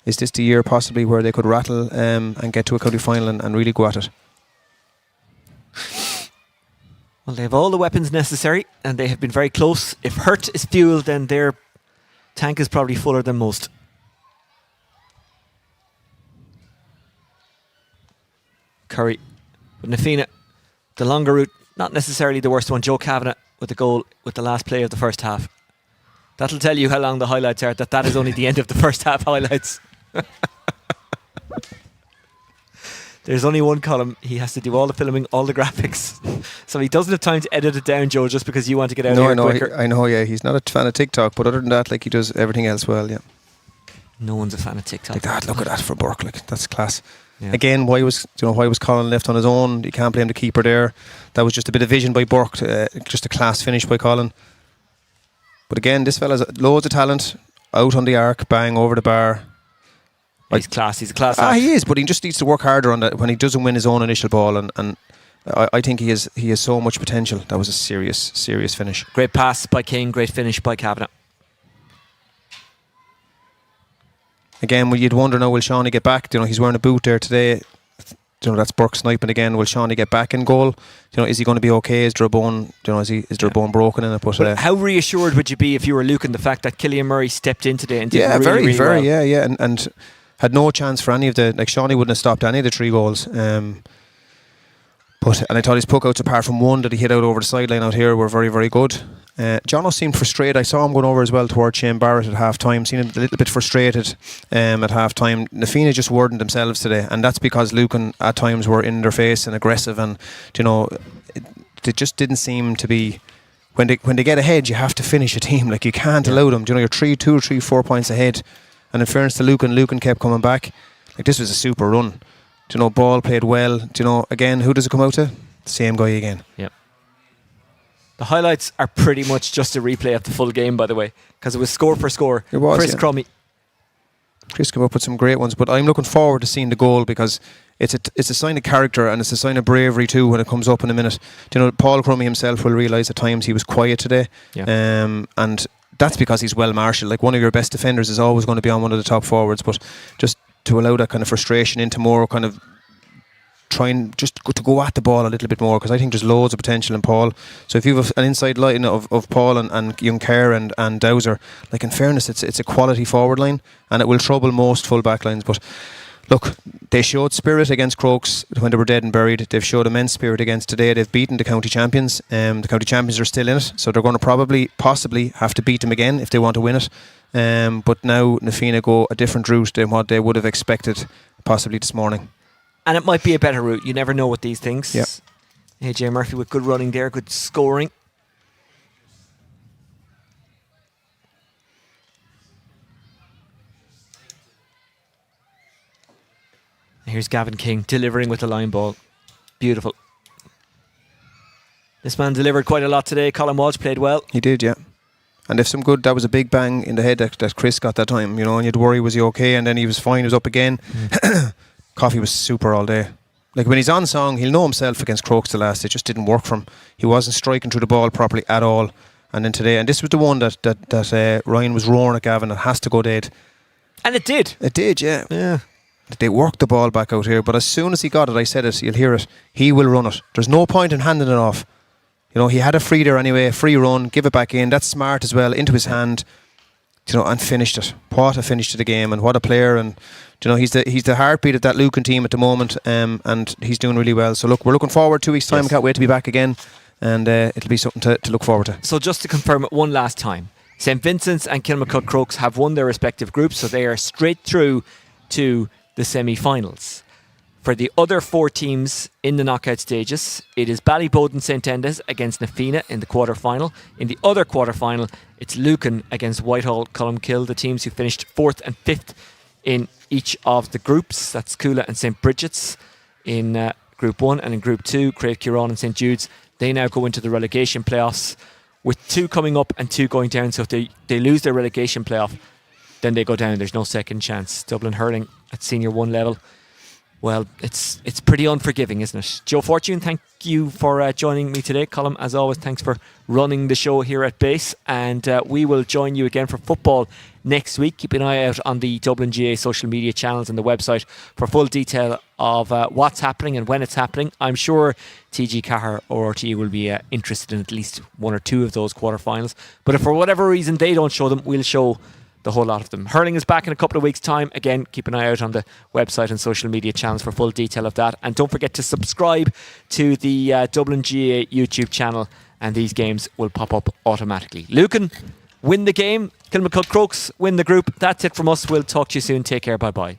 is this the year possibly where they could rattle and get to a county final and really go at it? Well, they have all the weapons necessary and they have been very close. If hurt is fuel, then their tank is probably fuller than most. Curry with Nafina. The longer route, not necessarily the worst one. Joe Kavanagh with the goal with the last play of the first half. That'll tell you how long the highlights are, that is only the end of the first half highlights. There's only one column. He has to do all the filming, all the graphics. So he doesn't have time to edit it down, Joe, just because you want to get out here quicker. I know, yeah. He's not a fan of TikTok, but other than that, like, he does everything else well, yeah. No one's a fan of TikTok. Like that, look at that for Burke, like, that's class. Yeah. Again, why was Colin left on his own? You can't blame the keeper there. That was just a bit of vision by Burke, just a class finish by Colin. But again, this fella's loads of talent, out on the arc, bang over the bar. He's class. He's a class act. He is, but he just needs to work harder on that when he doesn't win his own initial ball. And I think he has so much potential. That was a serious finish. Great pass by King. Great finish by Kavanagh. Again, you'd wonder now, will Shawnee get back? You know, he's wearing a boot there today. You know, that's Burke sniping again. Will Shawnee get back in goal? You know, is he going to be okay? Is there a bone? You know, is there a bone broken in it? But how reassured would you be if you were Lucan the fact that Killian Murray stepped in today and did really very well? yeah, and had no chance for any of the, like, Shawnee wouldn't have stopped any of the 3 goals. And I thought his puck outs, apart from one that he hit out over the sideline out here, were very, very good. Jono seemed frustrated. I saw him going over as well towards Shane Barrett at half time, seen him a little bit frustrated at half time. Nafina just worried themselves today, and that's because Lucan at times were in their face and aggressive, and, you know, it just didn't seem to be, when they get ahead, you have to finish a team. Like, you can't allow them. You know, you're 2 or 3, 4 points ahead, and in fairness to Lucan kept coming back. Like, this was a super run. You know, ball played well. You know, again, who does it come out to? The same guy again. Yep. The highlights are pretty much just a replay of the full game, by the way, because it was score for score. It was, Chris yeah. Crummy. Chris came up with some great ones, but I'm looking forward to seeing the goal, because it's a sign of character and it's a sign of bravery too when it comes up in a minute. You know, Paul Crummy himself will realise at times he was quiet today, and that's because he's well marshalled. Like, one of your best defenders is always going to be on one of the top forwards, but just to allow that kind of frustration into more kind of trying just to go at the ball a little bit more, because I think there's loads of potential in Paul. So if you have an inside line of Paul and young Kerr and Dowser, like, in fairness, it's a quality forward line, and it will trouble most full back lines. But look, they showed spirit against Crokes when they were dead and buried. They've showed immense spirit against today. They've beaten the county champions. The county champions are still in it, so they're going to possibly have to beat them again if they want to win it. But now Nafina go a different route than what they would have expected possibly this morning. And it might be a better route. You never know with these things. Yep. AJ Murphy with good running there, good scoring. Here's Gavin King delivering with the line ball. Beautiful. This man delivered quite a lot today. Colin Walsh played well. He did, yeah. And if some good, that was a big bang in the head that Chris got that time, you know, and you'd worry, was he okay? And then he was fine, he was up again. Coffey was super all day. Like when he's on song, he'll know himself against Crokes the last. It just didn't work for him. He wasn't striking through the ball properly at all. And then today, and this was the one that Ryan was roaring at Gavin, it has to go dead. And it did. It did, yeah. They worked the ball back out here, but as soon as he got it, I said it, you'll hear it, he will run it. There's no point in handing it off. You know, he had a free there anyway, a free run, give it back in. That's smart as well, into his hand, you know, and finished it. What a finish to the game, and what a player. And you know, he's the heartbeat of that Lucan team at the moment, and he's doing really well. So look, we're looking forward 2 weeks' time. Can't wait to be back again, and it'll be something to look forward to. So just to confirm it one last time, St Vincent's and Kilmacud Crokes have won their respective groups, so they are straight through to the semi-finals. For the other 4 teams in the knockout stages, it is Ballybowden St Enda's against Nafina in the quarter-final. In the other quarter-final, it's Lucan against Whitehall Columkill, the teams who finished 4th and 5th in each of the groups. That's Coola and St Bridget's in Group 1, and in Group 2, Craig Kieran and St Jude's. They now go into the relegation playoffs, with 2 coming up and 2 going down. So if they lose their relegation playoff, then they go down. There's no second chance. Dublin hurling at Senior 1 level, well, it's pretty unforgiving, isn't it? Joe Fortune, thank you for joining me today. Colm, as always, thanks for running the show here at Base, and we will join you again for football next week. Keep an eye out on the Dublin GA social media channels and the website for full detail of what's happening and when it's happening. I'm sure TG Cahir or RTE will be interested in at least 1 or 2 of those quarterfinals, but if for whatever reason they don't show them, we'll show the whole lot of them. Hurling is back in a couple of weeks' time. Again, keep an eye out on the website and social media channels for full detail of that. And don't forget to subscribe to the Dublin GA YouTube channel, and these games will pop up automatically. Lucan, win the game. Kilmacud Crokes, win the group. That's it from us. We'll talk to you soon. Take care. Bye-bye.